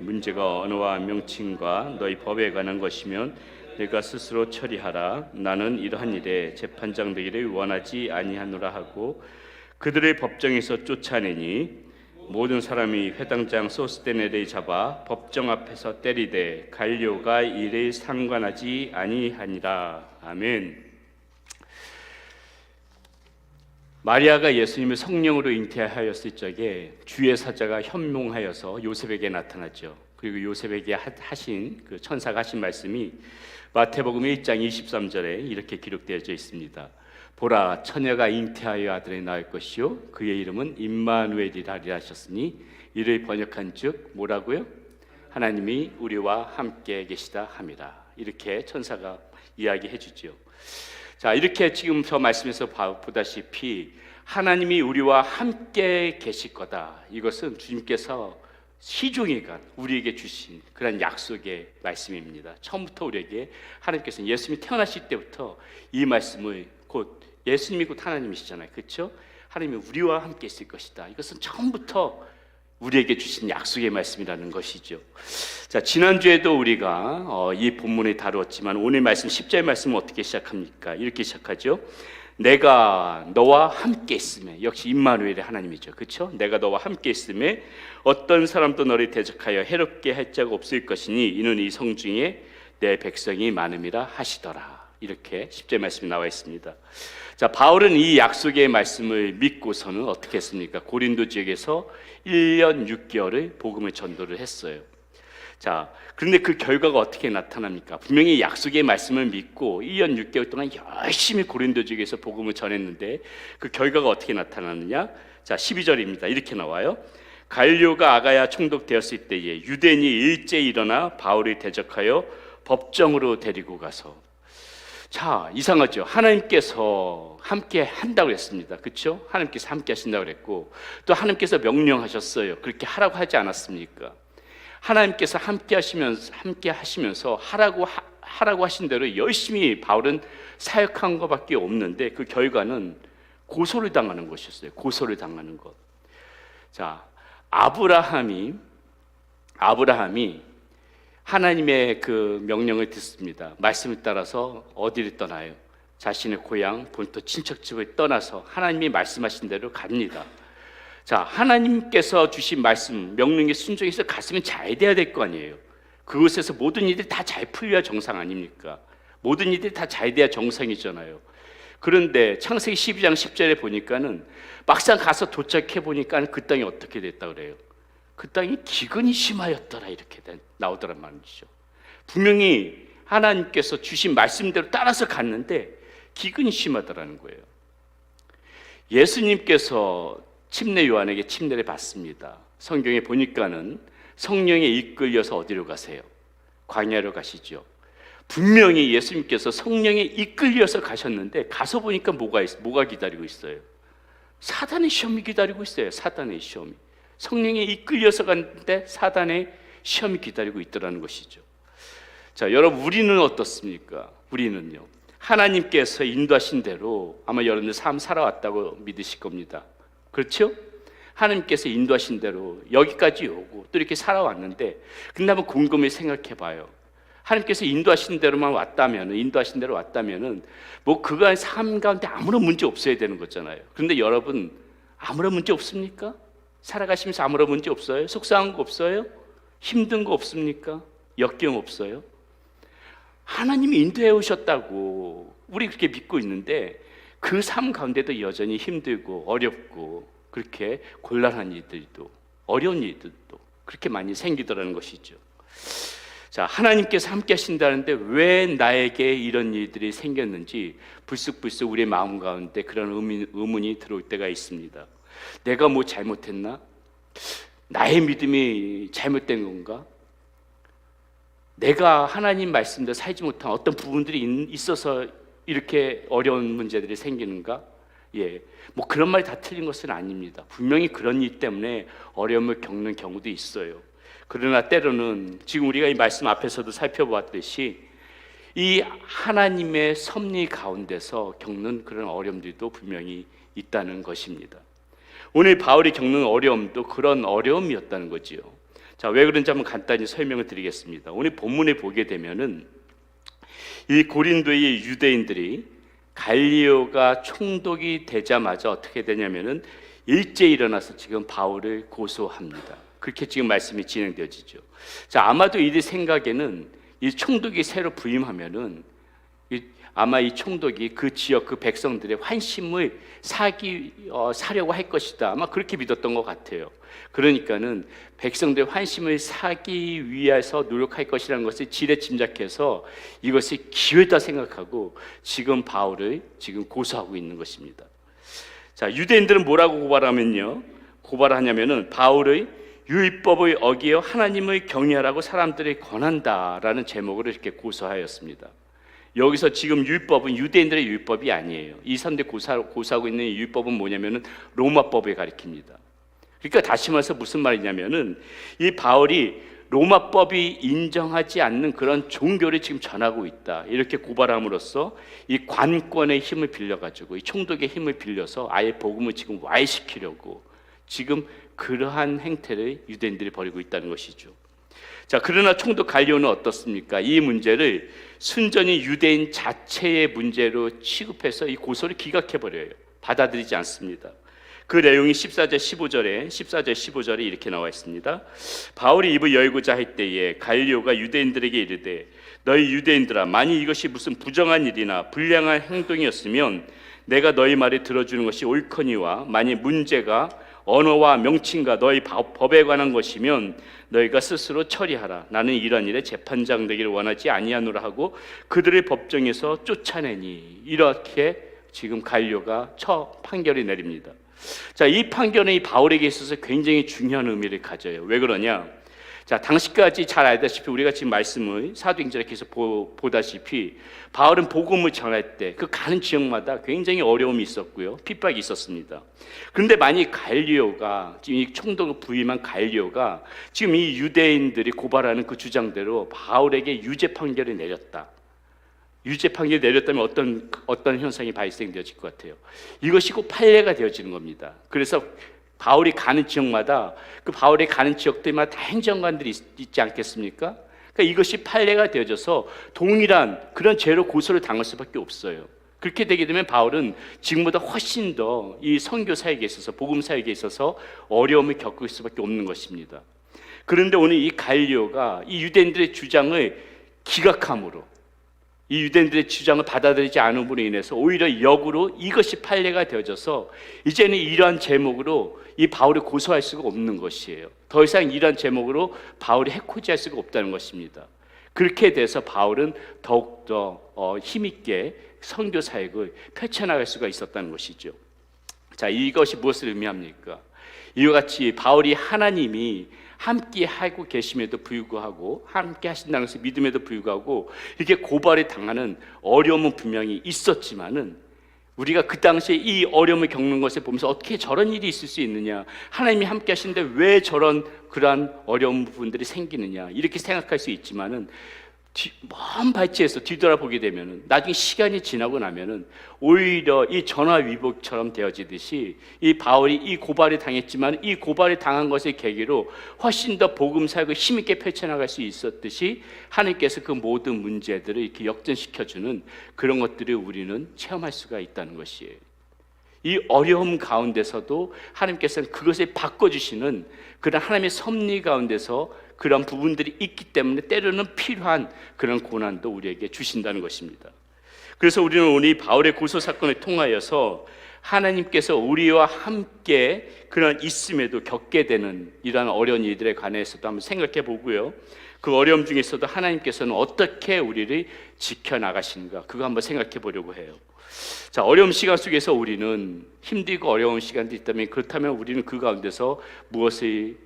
문제가 언어와 명칭과 너희 법에 관한 것이면 내가 스스로 처리하라. 나는 이러한 일에 재판장 되기를 원하지 아니하노라 하고 그들의 법정에서 쫓아내니 모든 사람이 회당장 소스테네를 잡아 법정 앞에서 때리되 갈료가 이를 상관하지 아니하니라. 아멘. 마리아가 예수님을 성령으로 잉태하였을 적에 주의 사자가 현몽하여서 요셉에게 나타났죠. 그리고 요셉에게 하신 그 천사가 하신 말씀이 마태복음 1장 23절에 이렇게 기록되어져 있습니다. 보라 처녀가 잉태하여 아들을 낳을 것이요 그의 이름은 임마누엘이라 하셨으니 이를 번역한즉 뭐라고요? 하나님이 우리와 함께 계시다 함이라. 이렇게 천사가 이야기해 주죠. 자, 이렇게 지금 저 말씀에서 보다시피 하나님이 우리와 함께 계실 거다. 이것은 주님께서 시종일관 우리에게 주신 그런 약속의 말씀입니다. 처음부터 우리에게 하나님께서는 예수님이 태어나실 때부터 이 말씀을 곧 예수님이 곧 하나님이시잖아요. 그렇죠? 하나님이 우리와 함께 있을 것이다. 이것은 처음부터 우리에게 주신 약속의 말씀이라는 것이죠. 자, 지난주에도 우리가 이 본문을 다루었지만 오늘 말씀 10절 말씀은 어떻게 시작합니까? 이렇게 시작하죠. 내가 너와 함께 있음에, 역시 임마누엘의 하나님이죠. 그렇죠? 내가 너와 함께 있음에 어떤 사람도 너를 대적하여 해롭게 할 자가 없을 것이니 이는 이 성중에 내 백성이 많음이라 하시더라. 이렇게 10절 말씀이 나와 있습니다. 자, 바울은 이 약속의 말씀을 믿고서는 어떻게 했습니까? 고린도 지역에서 1년 6개월을 복음을 전도를 했어요. 자, 그런데 그 결과가 어떻게 나타납니까? 분명히 약속의 말씀을 믿고 1년 6개월 동안 열심히 고린도 지역에서 복음을 전했는데 그 결과가 어떻게 나타나느냐? 자, 12절입니다. 이렇게 나와요. 갈료가 아가야 총독되었을 때에 유대인이 일제히 일어나 바울을 대적하여 법정으로 데리고 가서, 자, 이상하죠. 하나님께서 함께 한다고 했습니다. 그렇죠? 하나님께서 함께 하신다고 그랬고 또 하나님께서 명령하셨어요. 그렇게 하라고 하지 않았습니까? 하나님께서 함께 하시면서 하라고 하신 대로 열심히 바울은 사역한 것밖에 없는데 그 결과는 고소를 당하는 것이었어요. 고소를 당하는 것. 자, 아브라함이 하나님의 그 명령을 듣습니다. 말씀을 따라서 어디를 떠나요? 자신의 고향 본토 친척집을 떠나서 하나님이 말씀하신 대로 갑니다. 자, 하나님께서 주신 말씀 명령에 순종해서 갔으면 잘 돼야 될 거 아니에요. 그곳에서 모든 일들이 다 잘 풀려야 정상 아닙니까? 모든 일들이 다 잘 돼야 정상이잖아요. 그런데 창세기 12장 10절에 보니까는 막상 가서 도착해 보니까 그 땅이 어떻게 됐다 그래요? 그 땅이 기근이 심하였더라 이렇게 나오더란 말이죠. 분명히 하나님께서 주신 말씀대로 따라서 갔는데 기근이 심하더라는 거예요. 예수님께서 침례 요한에게 침례를 받습니다. 성경에 보니까는 성령에 이끌려서 어디로 가세요? 광야로 가시죠. 분명히 예수님께서 성령에 이끌려서 가셨는데 가서 보니까 뭐가 기다리고 있어요? 사단의 시험이 기다리고 있어요. 사단의 시험이. 성령에 이끌려서 갔는데 사단의 시험이 기다리고 있더라는 것이죠. 자, 여러분, 우리는 어떻습니까? 우리는요, 하나님께서 인도하신 대로 아마 여러분들 삶 살아왔다고 믿으실 겁니다. 그렇죠? 하나님께서 인도하신 대로 여기까지 오고 또 이렇게 살아왔는데, 근데 한번 곰곰이 생각해 봐요. 하나님께서 인도하신 대로만 왔다면, 인도하신 대로 왔다면은 뭐 그간 삶 가운데 아무런 문제 없어야 되는 거잖아요. 그런데 여러분, 아무런 문제 없습니까? 살아가시면서 아무런 문제 없어요? 속상한 거 없어요? 힘든 거 없습니까? 역경 없어요? 하나님이 인도해 오셨다고 우리 그렇게 믿고 있는데, 그 삶 가운데도 여전히 힘들고 어렵고 그렇게 곤란한 일들도, 어려운 일들도 그렇게 많이 생기더라는 것이죠. 자, 하나님께서 함께 하신다는데 왜 나에게 이런 일들이 생겼는지 불쑥불쑥 우리의 마음 가운데 그런 의문이 들어올 때가 있습니다. 내가 뭐 잘못했나? 나의 믿음이 잘못된 건가? 내가 하나님 말씀대로 살지 못한 어떤 부분들이 있어서 이렇게 어려운 문제들이 생기는가? 뭐 그런 말이 다 틀린 것은 아닙니다. 분명히 그런 일 때문에 어려움을 겪는 경우도 있어요. 그러나 때로는 지금 우리가 이 말씀 앞에서도 살펴보았듯이 이 하나님의 섭리 가운데서 겪는 그런 어려움들도 분명히 있다는 것입니다. 오늘 바울이 겪는 어려움도 그런 어려움이었다는 거지요. 자, 왜 그런지 한번 간단히 설명을 드리겠습니다. 오늘 본문에 보게 되면은 이 고린도의 유대인들이 갈리오가 총독이 되자마자 어떻게 되냐면은 일제히 일어나서 지금 바울을 고소합니다. 그렇게 지금 말씀이 진행되어지죠. 자, 아마도 이들 생각에는 이 총독이 새로 부임하면은 아마 이 총독이 그 지역 그 백성들의 환심을 사려고 할 것이다. 아마 그렇게 믿었던 것 같아요. 그러니까는 백성들의 환심을 사기 위해서 노력할 것이라는 것을 지레 짐작해서 이것이 기회다 생각하고 지금 바울을 지금 고소하고 있는 것입니다. 자, 유대인들은 뭐라고 고발하냐면은 바울의 율법을 어기어 하나님을 경외하라고 사람들이 권한다라는 제목으로 이렇게 고소하였습니다. 여기서 지금 율법은 유대인들의 율법이 아니에요. 이 사람들이 고소하고 있는 율법은 뭐냐면은 로마법을 가리킵니다. 그러니까 다시 말해서 무슨 말이냐면은 이 바울이 로마법이 인정하지 않는 그런 종교를 지금 전하고 있다, 이렇게 고발함으로써 이 관권의 힘을 빌려가지고 이 총독의 힘을 빌려서 아예 복음을 지금 와해시키려고 지금 그러한 행태를 유대인들이 벌이고 있다는 것이죠. 자, 그러나 총독 갈리오는 어떻습니까? 이 문제를 순전히 유대인 자체의 문제로 취급해서 이 고소를 기각해버려요. 받아들이지 않습니다. 그 내용이 14절 15절에 이렇게 나와 있습니다. 바울이 입을 열고자 할 때에 갈리오가 유대인들에게 이르되 너희 유대인들아, 만일 이것이 무슨 부정한 일이나 불량한 행동이었으면 내가 너희 말을 들어주는 것이 옳거니와, 만일 문제가 언어와 명칭과 너희 법에 관한 것이면 너희가 스스로 처리하라. 나는 이런 일에 재판장 되기를 원하지 아니하노라 하고 그들의 법정에서 쫓아내니. 이렇게 지금 갈리오가 판결을 내립니다. 자, 이 판결은 이 바울에게 있어서 굉장히 중요한 의미를 가져요. 왜 그러냐? 자, 당시까지 잘 알다시피 우리가 지금 말씀을 사도행전에 계속 보다시피 바울은 복음을 전할 때 그 가는 지역마다 굉장히 어려움이 있었고요, 핍박이 있었습니다. 그런데 만약 갈리오가, 지금 이 총독을 부임한 갈리오가 지금 이 유대인들이 고발하는 그 주장대로 바울에게 유죄 판결을 내렸다. 유죄 판결을 내렸다면 어떤 현상이 발생되어질 것 같아요? 이것이 곧 판례가 되어지는 겁니다. 그래서 바울이 가는 지역마다, 그 바울이 가는 지역들마다 다 행정관들이 있지 않겠습니까? 그러니까 이것이 판례가 되어져서 동일한 그런 죄로 고소를 당할 수밖에 없어요. 그렇게 되게 되면 바울은 지금보다 훨씬 더 이 선교 사역에 있어서, 복음 사역에 있어서 어려움을 겪을 수밖에 없는 것입니다. 그런데 오늘 이 갈리오가 이 유대인들의 주장을 기각함으로, 이 유대인들의 주장을 받아들이지 않음으로 인해서 오히려 역으로 이것이 판례가 되어져서 이제는 이러한 제목으로 이 바울을 고소할 수가 없는 것이에요. 더 이상 이러한 제목으로 바울이 해코지할 수가 없다는 것입니다. 그렇게 돼서 바울은 더욱더 힘있게 선교 사역을 펼쳐나갈 수가 있었다는 것이죠. 자, 이것이 무엇을 의미합니까? 이와 같이 바울이 하나님이 함께 하고 계심에도 불구하고, 함께 하신다는 것을 믿음에도 불구하고 이렇게 고발을 당하는 어려움은 분명히 있었지만은, 우리가 그 당시에 이 어려움을 겪는 것을 보면서 어떻게 저런 일이 있을 수 있느냐, 하나님이 함께 하시는데 왜 그러한 어려운 부분들이 생기느냐, 이렇게 생각할 수 있지만은 먼 발치에서 뒤돌아보게 되면은 나중에 시간이 지나고 나면은 오히려 이 전화위복처럼 되어지듯이 이 바울이 이 고발을 당했지만 이 고발을 당한 것을 계기로 훨씬 더 복음 사역을 힘있게 펼쳐나갈 수 있었듯이 하나님께서 그 모든 문제들을 이렇게 역전시켜주는 그런 것들을 우리는 체험할 수가 있다는 것이에요. 이 어려움 가운데서도 하나님께서는 그것을 바꿔주시는 그런 하나님의 섭리 가운데서 그런 부분들이 있기 때문에 때로는 필요한 그런 고난도 우리에게 주신다는 것입니다. 그래서 우리는 오늘 이 바울의 고소 사건을 통하여서 하나님께서 우리와 함께 그런 있음에도 겪게 되는 이러한 어려운 일들에 관해서도 한번 생각해 보고요. 그 어려움 중에서도 하나님께서는 어떻게 우리를 지켜나가시는가 그거 한번 생각해 보려고 해요. 자, 어려운 시간 속에서 우리는 힘들고 어려운 시간도 있다면 그렇다면 우리는 그 가운데서 무엇을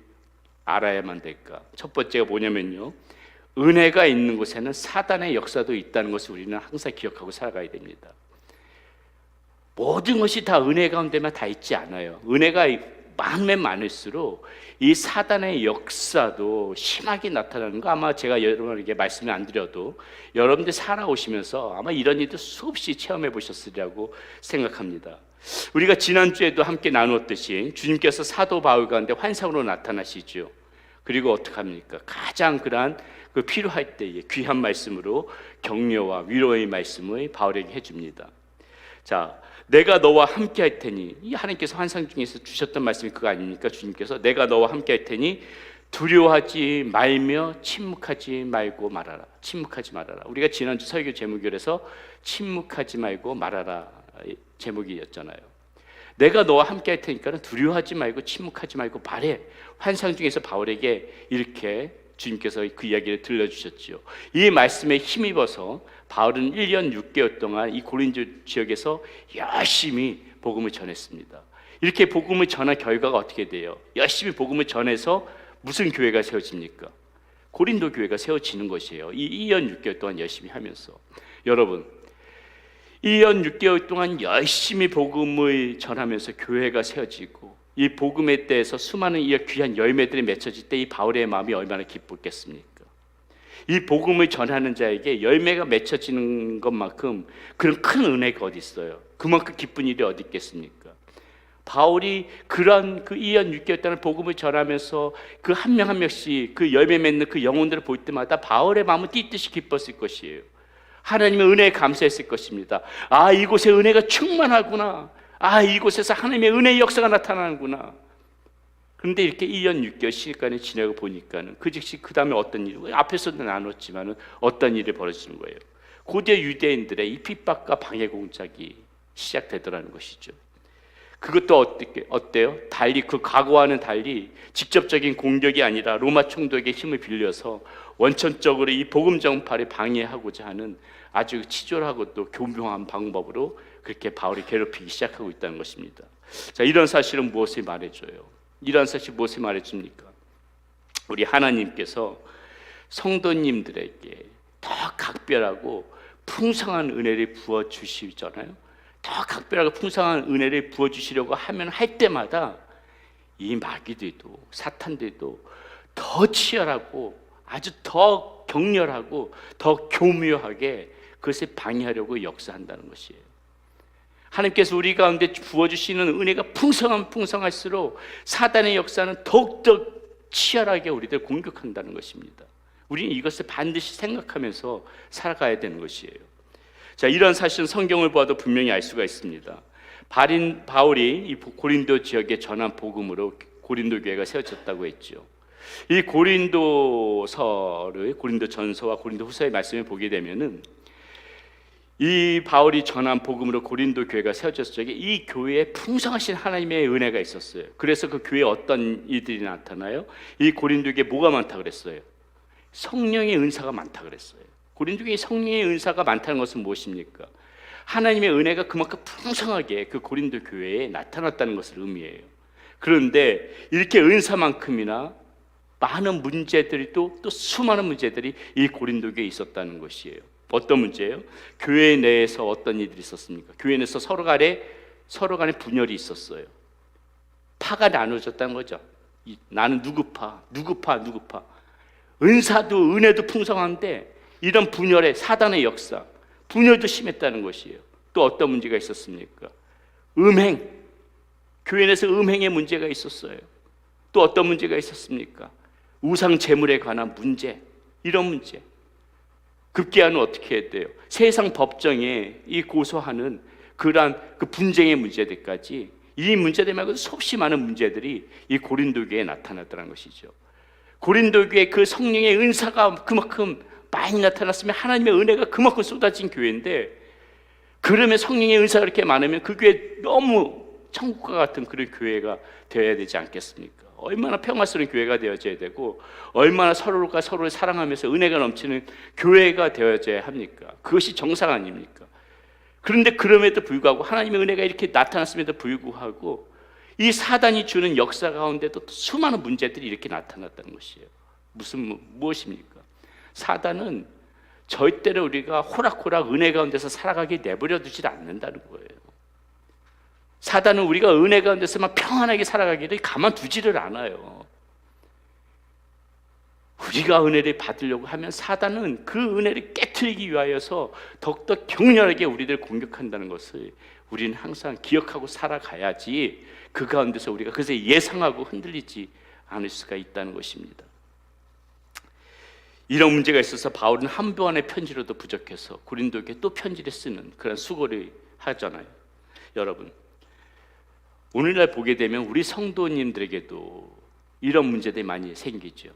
알아야만 될까? 첫 번째가 뭐냐면요, 은혜가 있는 곳에는 사단의 역사도 있다는 것을 우리는 항상 기억하고 살아가야 됩니다. 모든 것이 다 은혜 가운데만 다 있지 않아요. 은혜가 많으면 많을수록 이 사단의 역사도 심하게 나타나는 거 아마 제가 여러분에게 말씀을 안 드려도 여러분들 살아오시면서 아마 이런 일도 수없이 체험해 보셨으리라고 생각합니다. 우리가 지난주에도 함께 나누었듯이 주님께서 사도 바울 가운데 환상으로 나타나시죠. 그리고 어떻게 합니까? 가장 그러한 그 필요할 때에 귀한 말씀으로 격려와 위로의 말씀을 바울에게 해줍니다. 자, 내가 너와 함께 할 테니, 이 하나님께서 환상 중에서 주셨던 말씀이 그거 아닙니까? 주님께서 내가 너와 함께 할 테니 두려워하지 말며 침묵하지 말고 말하라. 침묵하지 말아라. 우리가 지난주 설교 제목에서 침묵하지 말고 말하라 제목이었잖아요. 내가 너와 함께 할 테니까 두려워하지 말고 침묵하지 말고 말해. 환상 중에서 바울에게 이렇게 주님께서 그 이야기를 들려주셨죠. 이 말씀에 힘입어서 바울은 1년 6개월 동안 이 고린도 지역에서 열심히 복음을 전했습니다. 이렇게 복음을 전한 결과가 어떻게 돼요? 열심히 복음을 전해서 무슨 교회가 세워집니까? 고린도 교회가 세워지는 것이에요. 이 2년 6개월 동안 열심히 하면서. 여러분, 2년 6개월 동안 열심히 복음을 전하면서 교회가 세워지고 이 복음에 대해서 수많은 이 귀한 열매들이 맺혀질 때 이 바울의 마음이 얼마나 기뻤겠습니까? 이 복음을 전하는 자에게 열매가 맺혀지는 것만큼 그런 큰 은혜가 어디 있어요? 그만큼 기쁜 일이 어디 있겠습니까? 바울이 그런 그 2년 6개월 동안 복음을 전하면서 그 한 명 한 명씩 그 열매 맺는 그 영혼들을 볼 때마다 바울의 마음은 뛰듯이 기뻤을 것이에요. 하나님의 은혜에 감사했을 것입니다. 아, 이곳에 은혜가 충만하구나. 아, 이곳에서 하나님의 은혜의 역사가 나타나는구나. 그런데 이렇게 2년 6개월 시간이 지나고 보니까는 그 즉시 그 다음에 어떤 일이, 앞에서도 나눴지만은 어떤 일이 벌어지는 거예요. 고대 유대인들의 이 핍박과 방해 공작이 시작되더라는 것이죠. 그것도 어때요? 달리 그 과거와는 달리 직접적인 공격이 아니라 로마 총독의 힘을 빌려서 원천적으로 이 복음 전파를 방해하고자 하는 아주 치졸하고 또 교묘한 방법으로 그렇게 바울이 괴롭히기 시작하고 있다는 것입니다. 자, 이런 사실은 무엇을 말해줘요? 이런 사실 무엇을 말해줍니까? 우리 하나님께서 성도님들에게 더 각별하고 풍성한 은혜를 부어주시잖아요. 더 각별하고 풍성한 은혜를 부어주시려고 하면 할 때마다 이 마귀들도 사탄들도 더 치열하고 아주 더 격렬하고 더 교묘하게 그것을 방해하려고 역사한다는 것이에요. 하나님께서 우리 가운데 부어주시는 은혜가 풍성할수록 사단의 역사는 더욱더 치열하게 우리들 공격한다는 것입니다. 우리는 이것을 반드시 생각하면서 살아가야 되는 것이에요. 자, 이런 사실은 성경을 보아도 분명히 알 수가 있습니다. 바울이 이 고린도 지역에 전한 복음으로 고린도 교회가 세워졌다고 했죠. 이 고린도서를 고린도전서와 고린도후서의 말씀을 보게 되면은 이 바울이 전한 복음으로 고린도 교회가 세워졌을 적에 이 교회에 풍성하신 하나님의 은혜가 있었어요. 그래서 그 교회에 어떤 일들이 나타나요? 이 고린도 교회에 뭐가 많다 그랬어요? 성령의 은사가 많다 그랬어요. 고린도 교회에 성령의 은사가 많다는 것은 무엇입니까? 하나님의 은혜가 그만큼 풍성하게 그 고린도 교회에 나타났다는 것을 의미해요. 그런데 이렇게 은사만큼이나 많은 문제들이 또 수많은 문제들이 이 고린도 교회에 있었다는 것이에요. 어떤 문제예요? 교회 내에서 어떤 일들이 있었습니까? 교회 내에서 서로 간에 분열이 있었어요. 파가 나눠졌다는 거죠. 나는 누구 파. 은사도 은혜도 풍성한데 이런 분열의 사단의 역사, 분열도 심했다는 것이에요. 또 어떤 문제가 있었습니까? 음행, 교회 내에서 음행의 문제가 있었어요. 또 어떤 문제가 있었습니까? 우상 제물에 관한 문제, 이런 문제. 급기야는 어떻게 해야 돼요? 세상 법정에 이 고소하는 그러한 그 분쟁의 문제들까지, 이 문제들 말고 수없이 많은 문제들이 이 고린도 교회에 나타났다는 것이죠. 고린도 교회 그 성령의 은사가 그만큼 많이 나타났으면 하나님의 은혜가 그만큼 쏟아진 교회인데, 그러면 성령의 은사가 이렇게 많으면 그 교회 너무 천국과 같은 그런 교회가 되어야 되지 않겠습니까? 얼마나 평화스러운 교회가 되어져야 되고, 얼마나 서로가 서로를 사랑하면서 은혜가 넘치는 교회가 되어져야 합니까? 그것이 정상 아닙니까? 그런데 그럼에도 불구하고, 하나님의 은혜가 이렇게 나타났음에도 불구하고 이 사단이 주는 역사 가운데도 수많은 문제들이 이렇게 나타났다는 것이에요. 무엇입니까? 사단은 절대로 우리가 호락호락 은혜 가운데서 살아가게 내버려 두질 않는다는 거예요. 사단은 우리가 은혜 가운데서만 평안하게 살아가기를 가만두지를 않아요. 우리가 은혜를 받으려고 하면 사단은 그 은혜를 깨트리기 위하여서 더욱더 격렬하게 우리를 공격한다는 것을 우리는 항상 기억하고 살아가야지, 그 가운데서 우리가 그것에 예상하고 흔들리지 않을 수가 있다는 것입니다. 이런 문제가 있어서 바울은 한 번의 편지로도 부족해서 고린도에게 또 편지를 쓰는 그런 수고를 하잖아요. 여러분, 오늘날 보게 되면 우리 성도님들에게도 이런 문제들이 많이 생기죠.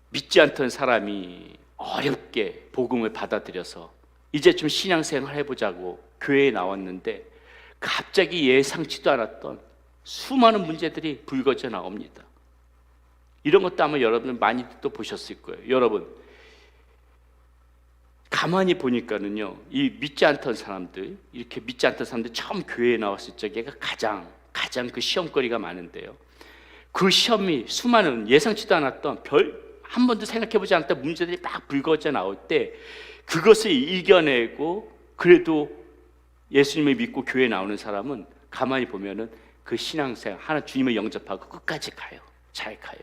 믿지 않던 사람이 어렵게 복음을 받아들여서 이제 좀 신앙생활 해보자고 교회에 나왔는데, 갑자기 예상치도 않았던 수많은 문제들이 불거져 나옵니다. 이런 것도 아마 여러분은 많이 또 보셨을 거예요. 여러분, 가만히 보니까는요, 이 믿지 않던 사람들, 이렇게 믿지 않던 사람들 처음 교회에 나왔을 적에가 가장 그 시험거리가 많은데요, 그 시험이 수많은 예상치도 않았던 한 번도 생각해보지 않았던 문제들이 막 불거져 나올 때, 그것을 이겨내고 그래도 예수님을 믿고 교회에 나오는 사람은 가만히 보면은 그 신앙생활, 하나 주님을 영접하고 끝까지 가요. 잘 가요.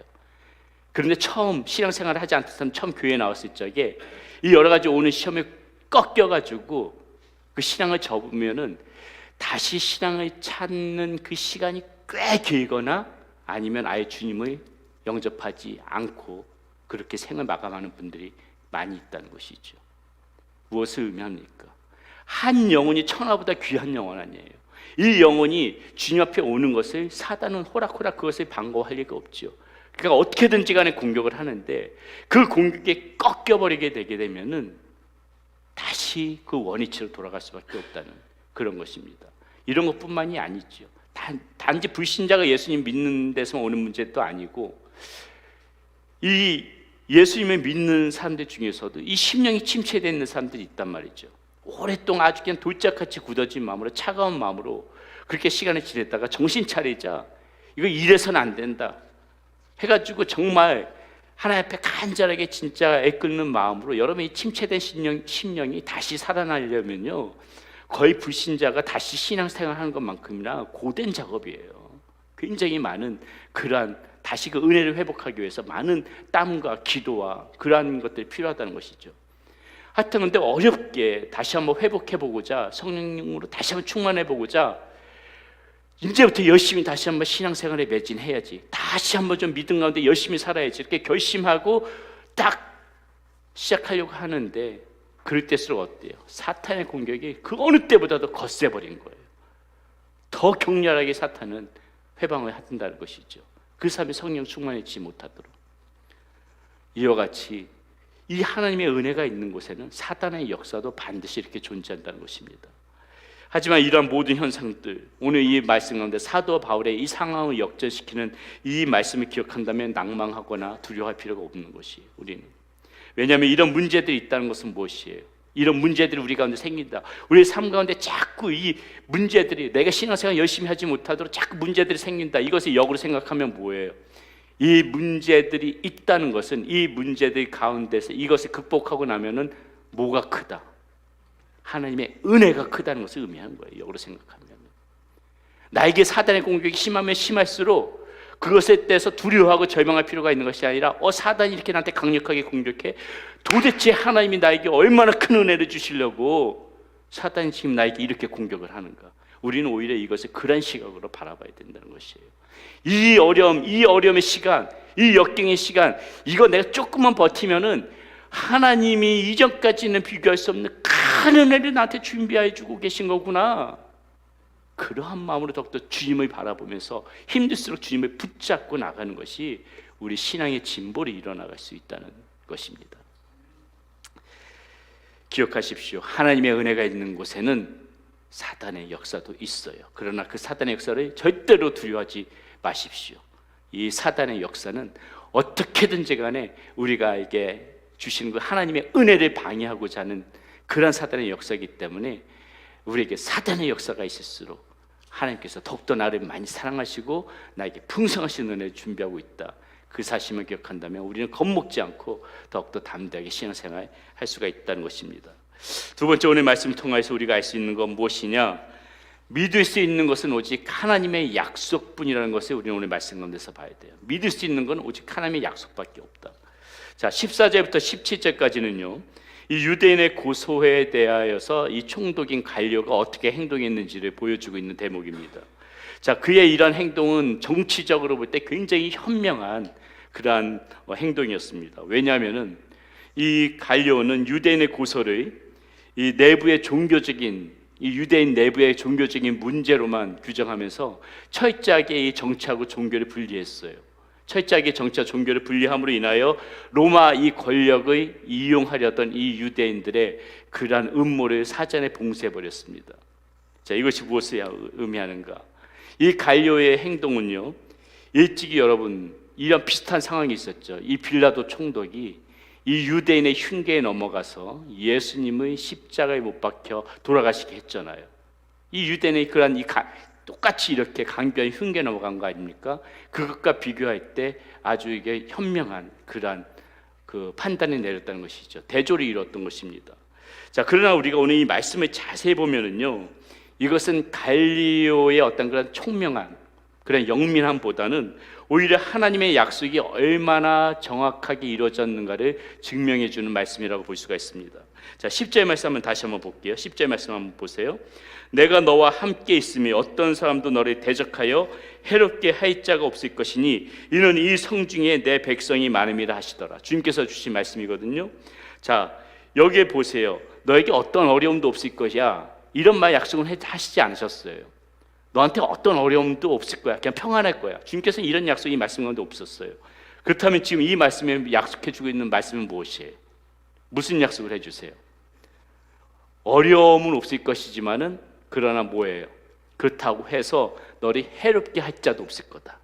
그런데 처음 신앙생활을 하지 않던 사람, 처음 교회에 나왔을 적에 이 여러 가지 오는 시험에 꺾여가지고 그 신앙을 접으면은 다시 신앙을 찾는 그 시간이 꽤 길거나, 아니면 아예 주님을 영접하지 않고 그렇게 생을 마감하는 분들이 많이 있다는 것이죠. 무엇을 의미합니까? 한 영혼이 천하보다 귀한 영혼 아니에요. 이 영혼이 주님 앞에 오는 것을 사단은 호락호락 그것을 방어할 리가 없죠. 그러니까 어떻게든지 간에 공격을 하는데, 그 공격에 꺾여버리게 되게 되면은 다시 그 원위치로 돌아갈 수밖에 없다는 그런 것입니다. 이런 것뿐만이 아니죠. 단지 불신자가 예수님 믿는 데서만 오는 문제도 아니고, 이 예수님을 믿는 사람들 중에서도 이 심령이 침체되어 있는 사람들이 있단 말이죠. 오랫동안 아주 그냥 돌짝같이 굳어진 마음으로, 차가운 마음으로 그렇게 시간을 지냈다가 정신 차리자, 이거 이래서는 안 된다 해가지고 정말 하나님 앞에 간절하게 진짜 애끓는 마음으로 여러분이 침체된 심령이 다시 살아나려면요, 거의 불신자가 다시 신앙생활하는 것만큼이나 고된 작업이에요. 굉장히 많은 그러한 다시 그 은혜를 회복하기 위해서 많은 땀과 기도와 그러한 것들이 필요하다는 것이죠. 하여튼 근데 어렵게 다시 한번 회복해보고자, 성령으로 다시 한번 충만해보고자, 이제부터 열심히 다시 한번 신앙생활에 매진해야지, 다시 한번 좀 믿음 가운데 열심히 살아야지, 이렇게 결심하고 딱 시작하려고 하는데, 그럴 때일수록 어때요? 사탄의 공격이 그 어느 때보다도 거세버린 거예요. 더 격렬하게 사탄은 회방을 한다는 것이죠. 그 사람이 성령 충만해지지 못하도록. 이와 같이 이 하나님의 은혜가 있는 곳에는 사단의 역사도 반드시 이렇게 존재한다는 것입니다. 하지만 이러한 모든 현상들, 오늘 이 말씀 가운데 사도 바울의 이 상황을 역전시키는 이 말씀을 기억한다면 낭망하거나 두려워할 필요가 없는 것이에요. 우리는. 왜냐하면 이런 문제들이 있다는 것은 무엇이에요? 이런 문제들이 우리 가운데 생긴다. 우리의 삶 가운데 자꾸 이 문제들이, 내가 신앙생활 열심히 하지 못하도록 자꾸 문제들이 생긴다. 이것을 역으로 생각하면 뭐예요? 이 문제들이 있다는 것은, 이 문제들 가운데서 이것을 극복하고 나면은 뭐가 크다? 하나님의 은혜가 크다는 것을 의미하는 거예요. 역으로 생각하면. 나에게 사단의 공격이 심하면 심할수록 그것에 대해서 두려워하고 절망할 필요가 있는 것이 아니라 사단이 이렇게 나한테 강력하게 공격해. 도대체 하나님이 나에게 얼마나 큰 은혜를 주시려고 사단이 지금 나에게 이렇게 공격을 하는가. 우리는 오히려 이것을 그런 시각으로 바라봐야 된다는 것이에요. 이 어려움의 시간, 이 역경의 시간, 이거 내가 조금만 버티면은 하나님이 이전까지는 비교할 수 없는 큰 은혜를 나한테 준비해 주고 계신 거구나. 그러한 마음으로 더욱더 주님을 바라보면서 힘들수록 주님을 붙잡고 나가는 것이 우리 신앙의 진보를 이뤄나갈 수 있다는 것입니다. 기억하십시오. 하나님의 은혜가 있는 곳에는 사단의 역사도 있어요. 그러나 그 사단의 역사를 절대로 두려워하지 마십시오. 이 사단의 역사는 어떻게든지 간에 우리가 이게 주시는 그 하나님의 은혜를 방해하고자 하는 그런 사단의 역사이기 때문에 우리에게 사단의 역사가 있을수록 하나님께서 더욱더 나를 많이 사랑하시고 나에게 풍성하신 은혜를 준비하고 있다. 그 사실을 기억한다면 우리는 겁먹지 않고 더욱더 담대하게 신앙생활 할 수가 있다는 것입니다. 두 번째, 오늘 말씀을 통해서 우리가 알 수 있는 건 무엇이냐? 믿을 수 있는 것은 오직 하나님의 약속뿐이라는 것을 우리는 오늘 말씀 가운데서 봐야 돼요. 믿을 수 있는 건 오직 하나님의 약속밖에 없다. 자, 14절부터 17절까지는요, 이 유대인의 고소에 대하여서 이 총독인 갈리오가 어떻게 행동했는지를 보여주고 있는 대목입니다. 자, 그의 이런 행동은 정치적으로 볼 때 굉장히 현명한 그러한 행동이었습니다. 왜냐하면은 이 갈리오는 유대인의 고소를 이 내부의 종교적인, 이 유대인 내부의 종교적인 문제로만 규정하면서 철저하게 이 정치하고 종교를 분리했어요. 철저하게 정치와 종교를 분리함으로 인하여 로마 이 권력을 이용하려던 이 유대인들의 그러한 음모를 사전에 봉쇄해버렸습니다. 자, 이것이 무엇을 의미하는가? 이 갈리오의 행동은요, 일찍이 여러분 이런 비슷한 상황이 있었죠. 이 빌라도 총독이 이 유대인의 흉계에 넘어가서 예수님의 십자가에 못 박혀 돌아가시게 했잖아요. 이 유대인의 그러한 똑같이 이렇게 강변 흉계 넘어간 거 아닙니까? 그것과 비교할 때 아주 이게 현명한 그러한 그 판단을 내렸다는 것이죠. 대조를 이뤘던 것입니다. 자, 그러나 우리가 오늘 이 말씀을 자세히 보면은요, 이것은 갈리오의 어떤 그런 총명한 그런 영민함보다는 오히려 하나님의 약속이 얼마나 정확하게 이루어졌는가를 증명해 주는 말씀이라고 볼 수가 있습니다. 자, 10절 말씀 한번 다시 한번 볼게요. 10절 말씀 한번 보세요. 내가 너와 함께 있으니 어떤 사람도 너를 대적하여 해롭게 할 자가 없을 것이니 이는 이 성중에 내 백성이 많음이라 하시더라. 주님께서 주신 말씀이거든요. 자, 여기에 보세요. 너에게 어떤 어려움도 없을 것이야. 이런 말 약속은 하시지 않으셨어요. 너한테 어떤 어려움도 없을 거야. 그냥 평안할 거야. 주님께서는 이런 약속이 말씀 가운데 없었어요. 그렇다면 지금 이 말씀에 약속해 주고 있는 말씀은 무엇이에요? 무슨 약속을 해주세요? 어려움은 없을 것이지만은 그러나 뭐예요? 그렇다고 해서 너를 해롭게 할 자도 없을 거다.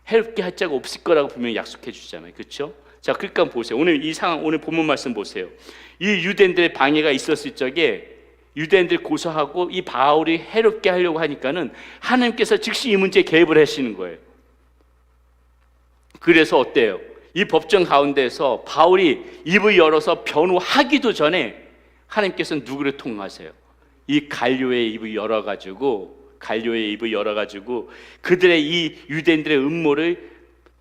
해롭게 할 자가 없을 거라고 분명히 약속해 주잖아요. 그렇죠? 자, 그러니까 보세요. 오늘 이 상황, 오늘 본문 말씀 보세요. 이 유대인들의 방해가 있었을 적에 유대인들 고소하고 이 바울이 해롭게 하려고 하니까는 하나님께서 즉시 이 문제에 개입을 하시는 거예요. 그래서 어때요? 이 법정 가운데서 바울이 입을 열어서 변호하기도 전에 하나님께서는 누구를 통하세요? 이 갈리오의 입을 열어가지고 그들의 이 유대인들의 음모를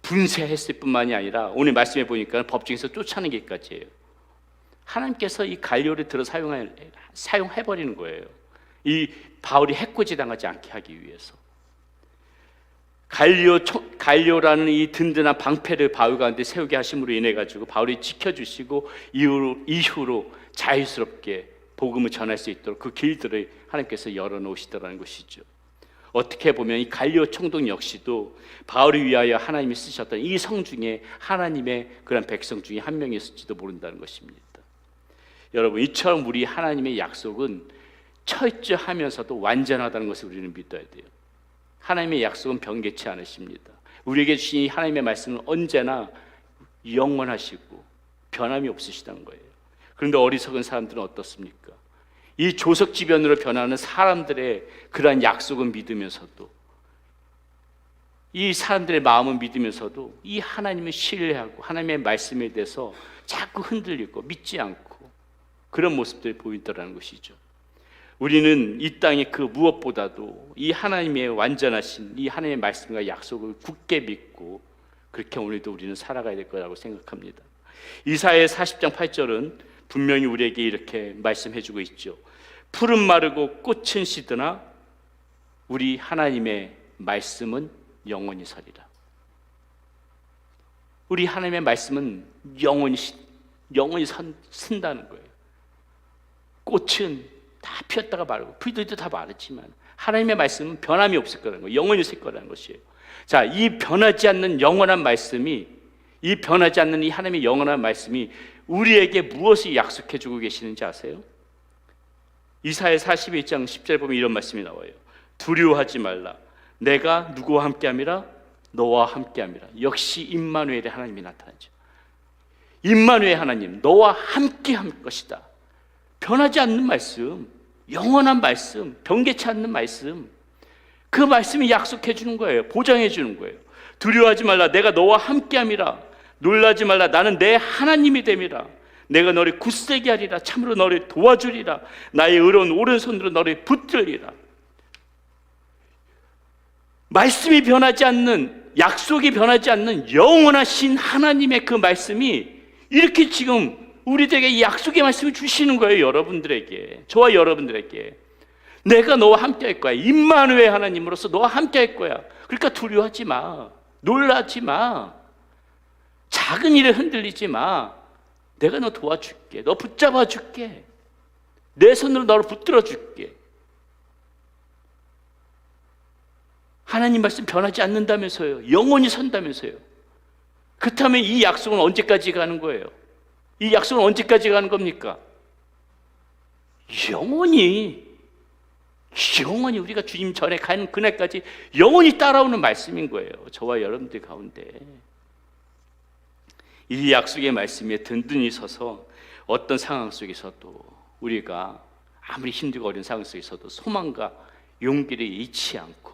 분쇄했을 뿐만이 아니라 오늘 말씀해 보니까 법정에서 쫓아내기까지예요. 하나님께서 이 갈리오를 들어 사용해버리는 거예요. 이 바울이 해코지 당하지 않게 하기 위해서. 갈리오라는 이 든든한 방패를 바울 가운데 세우게 하심으로 인해 가지고 바울이 지켜주시고 이후로 자유스럽게 복음을 전할 수 있도록 그 길들을 하나님께서 열어놓으시더라는 것이죠. 어떻게 보면 이 갈리오 총독 역시도 바울을 위하여 하나님이 쓰셨던 이 성 중에 하나님의 그런 백성 중에 한 명이었을지도 모른다는 것입니다. 여러분, 이처럼 우리 하나님의 약속은 철저하면서도 완전하다는 것을 우리는 믿어야 돼요. 하나님의 약속은 변개치 않으십니다. 우리에게 주신 이 하나님의 말씀은 언제나 영원하시고 변함이 없으시다는 거예요. 그런데 어리석은 사람들은 어떻습니까? 이 조석지변으로 변하는 사람들의 그러한 약속은 믿으면서도, 이 사람들의 마음은 믿으면서도 이 하나님을 신뢰하고 하나님의 말씀에 대해서 자꾸 흔들리고 믿지 않고 그런 모습들이 보이더라는 것이죠. 우리는 이 땅의 그 무엇보다도 이 하나님의 완전하신 이 하나님의 말씀과 약속을 굳게 믿고 그렇게 오늘도 우리는 살아가야 될 거라고 생각합니다. 이사야 40장 8절은 분명히 우리에게 이렇게 말씀해 주고 있죠. 풀은 마르고 꽃은 시드나 우리 하나님의 말씀은 영원히 서리라. 우리 하나님의 말씀은 영원히 쓴다는 거예요. 꽃은 다 피었다가 마르고 풀들도 다 마르지만 하나님의 말씀은 변함이 없을 거라는 거예요. 영원히 설 거라는 것이에요. 자, 이 변하지 않는 영원한 말씀이, 이 변하지 않는 이 하나님의 영원한 말씀이 우리에게 무엇을 약속해 주고 계시는지 아세요? 이사야 41장 10절 보면 이런 말씀이 나와요. 두려워하지 말라. 내가 누구와 함께함이라? 너와 함께함이라. 역시 임마누엘의 하나님이 나타나죠. 임마누엘 하나님, 너와 함께할 것이다. 변하지 않는 말씀, 영원한 말씀, 변개치 않는 말씀, 그 말씀이 약속해 주는 거예요. 보장해 주는 거예요. 두려워하지 말라. 내가 너와 함께함이라. 놀라지 말라. 나는 내 하나님이 됨이라. 내가 너를 굳세게 하리라. 참으로 너를 도와주리라. 나의 의로운 오른손으로 너를 붙들리라. 말씀이 변하지 않는, 약속이 변하지 않는 영원하신 하나님의 그 말씀이 이렇게 지금 우리들에게 이 약속의 말씀을 주시는 거예요. 여러분들에게, 저와 여러분들에게. 내가 너와 함께 할 거야. 임마누엘 하나님으로서 너와 함께 할 거야. 그러니까 두려워하지 마. 놀라지 마. 작은 일에 흔들리지 마. 내가 너 도와줄게. 너 붙잡아 줄게. 내 손으로 너를 붙들어 줄게. 하나님 말씀 변하지 않는다면서요. 영원히 선다면서요. 그렇다면 이 약속은 언제까지 가는 거예요? 이 약속은 언제까지 가는 겁니까? 영원히 우리가 주님 전에 가는 그날까지 영원히 따라오는 말씀인 거예요. 저와 여러분들 가운데 이 약속의 말씀에 든든히 서서 어떤 상황 속에서도 우리가 아무리 힘들고 어려운 상황 속에서도 소망과 용기를 잃지 않고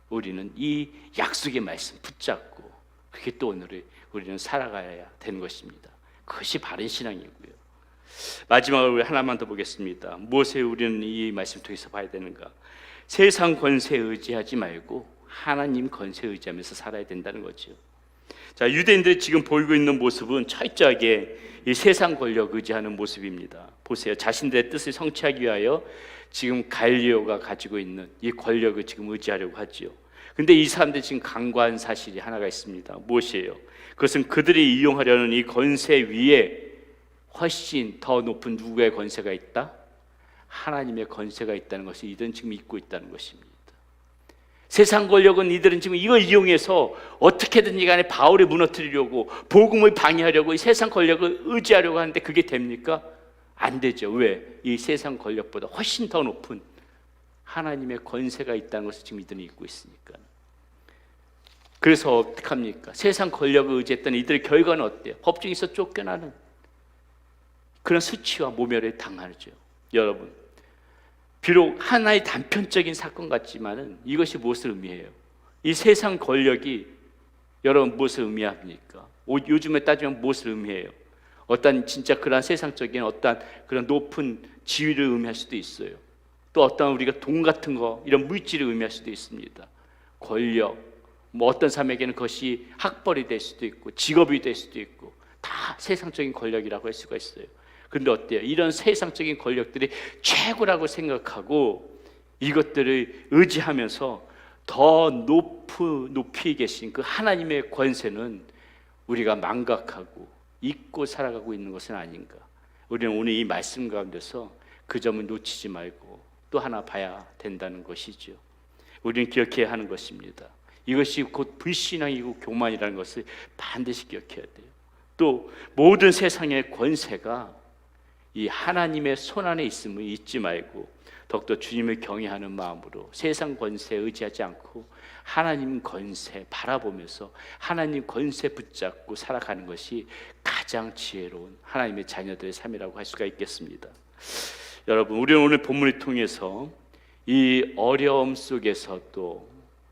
우리는 이 약속의 말씀 붙잡고 그게 또 오늘을 우리는 살아가야 되는 것입니다. 그것이 바른 신앙이고요. 마지막으로 우리 하나만 더 보겠습니다. 무엇에 우리는 이 말씀을 통해서 봐야 되는가? 세상 권세에 의지하지 말고 하나님 권세에 의지하면서 살아야 된다는 거죠. 자, 유대인들이 지금 보이고 있는 모습은 철저하게 이 세상 권력 의지하는 모습입니다. 보세요. 자신들의 뜻을 성취하기 위하여 지금 갈리오가 가지고 있는 이 권력을 지금 의지하려고 하지요. 근데 이 사람들이 지금 간과한 사실이 하나가 있습니다. 무엇이에요? 그것은 그들이 이용하려는 이 권세 위에 훨씬 더 높은 누구의 권세가 있다? 하나님의 권세가 있다는 것을 이들은 지금 잊고 있다는 것입니다. 세상 권력은 이들은 지금 이걸 이용해서 어떻게든지 간에 바울을 무너뜨리려고 복음을 방해하려고 이 세상 권력을 의지하려고 하는데 그게 됩니까? 안 되죠. 왜? 이 세상 권력보다 훨씬 더 높은 하나님의 권세가 있다는 것을 지금 이들은 잊고 있으니까. 그래서 어떡합니까? 세상 권력을 의지했던 이들의 결과는 어때요? 법정에서 쫓겨나는 그런 수치와 모멸을 당하죠. 여러분, 비록 하나의 단편적인 사건 같지만은 이것이 무엇을 의미해요? 이 세상 권력이 여러분 무엇을 의미합니까? 요즘에 따지면 무엇을 의미해요? 어떤 진짜 그런 세상적인 어떤 그런 높은 지위를 의미할 수도 있어요. 또 어떤 우리가 돈 같은 거 이런 물질을 의미할 수도 있습니다. 권력, 어떤 사람에게는 그것이 학벌이 될 수도 있고 직업이 될 수도 있고 다 세상적인 권력이라고 할 수가 있어요. 그런데 어때요? 이런 세상적인 권력들이 최고라고 생각하고 이것들을 의지하면서 더 높이 계신 그 하나님의 권세는 우리가 망각하고 잊고 살아가고 있는 것은 아닌가. 우리는 오늘 이 말씀 가운데서 그 점을 놓치지 말고 또 하나 봐야 된다는 것이죠. 우리는 기억해야 하는 것입니다. 이것이 곧 불신앙이고 교만이라는 것을 반드시 기억해야 돼요. 또 모든 세상의 권세가 이 하나님의 손 안에 있음을 잊지 말고 더욱더 주님을 경외하는 마음으로 세상 권세에 의지하지 않고 하나님 권세 바라보면서 하나님 권세 붙잡고 살아가는 것이 가장 지혜로운 하나님의 자녀들의 삶이라고 할 수가 있겠습니다. 여러분, 우리는 오늘 본문을 통해서 이 어려움 속에서도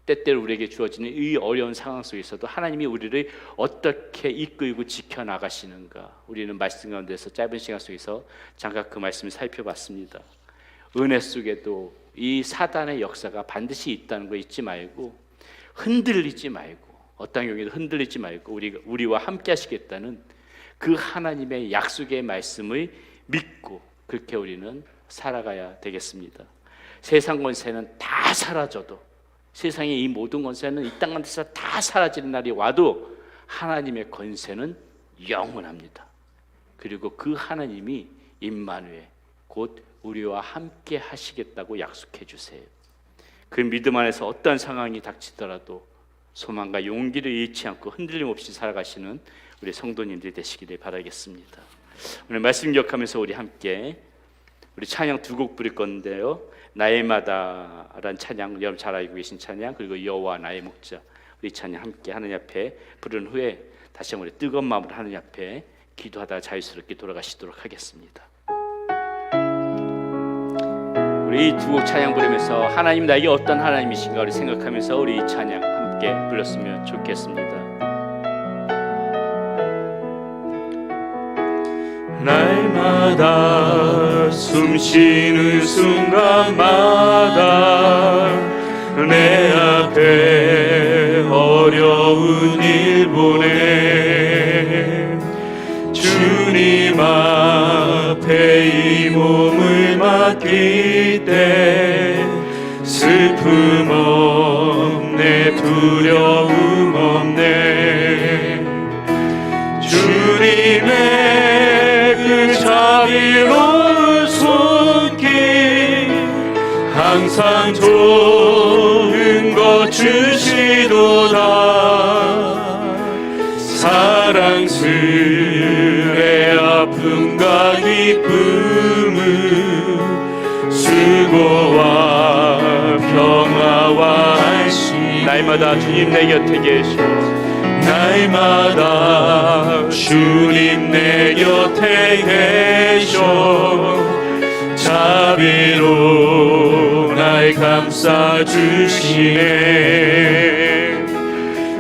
때때로 우리에게 주어지는 이 어려운 상황 속에서도 하나님이 우리를 어떻게 이끌고 지켜나가시는가, 우리는 말씀 가운데서 짧은 시간 속에서 잠깐 그 말씀을 살펴봤습니다. 은혜 속에도 이 사단의 역사가 반드시 있다는 거 잊지 말고, 흔들리지 말고, 어떤 경우에도 흔들리지 말고 우리와 함께 하시겠다는 그 하나님의 약속의 말씀을 믿고 그렇게 우리는 살아가야 되겠습니다. 세상 권세는 다 사라져도, 세상의 이 모든 권세는 이 땅 가운데서 다 사라지는 날이 와도 하나님의 권세는 영원합니다. 그리고 그 하나님이 임마누엘, 곧 우리와 함께 하시겠다고 약속해 주세요. 그 믿음 안에서 어떤 상황이 닥치더라도 소망과 용기를 잃지 않고 흔들림 없이 살아가시는 우리 성도님들이 되시기를 바라겠습니다. 오늘 말씀 기억하면서 우리 함께 우리 찬양 두 곡 부를 건데요, 나의마다라는 찬양, 여러분 잘 알고 계신 찬양, 그리고 여호와 나의 목자, 우리 찬양 함께 하나님 앞에 부른 후에 다시 한번 우리 뜨거운 마음으로 하나님 앞에 기도하다 자유스럽게 돌아가시도록 하겠습니다. 우리 이 두 곡 찬양 부르면서 하나님 나에게 어떤 하나님이신가 우리 생각하면서 우리 이 찬양 함께 불렀으면 좋겠습니다. 날마다 숨쉬는 순간마다 내 앞에 어려운 일 보내 주님 앞에 이 몸을 맡길 때 슬픔 없네, 두려움 없네. 주님의 그 자비로운 손길 항상 좋은 것 주시도다. 사랑스레 아픔과 기쁨을 수고와 평화와 안식 날마다 주님 내 곁에 계셔. 날마다 주님 내 곁에 계셔 자비로 날 감싸주시네.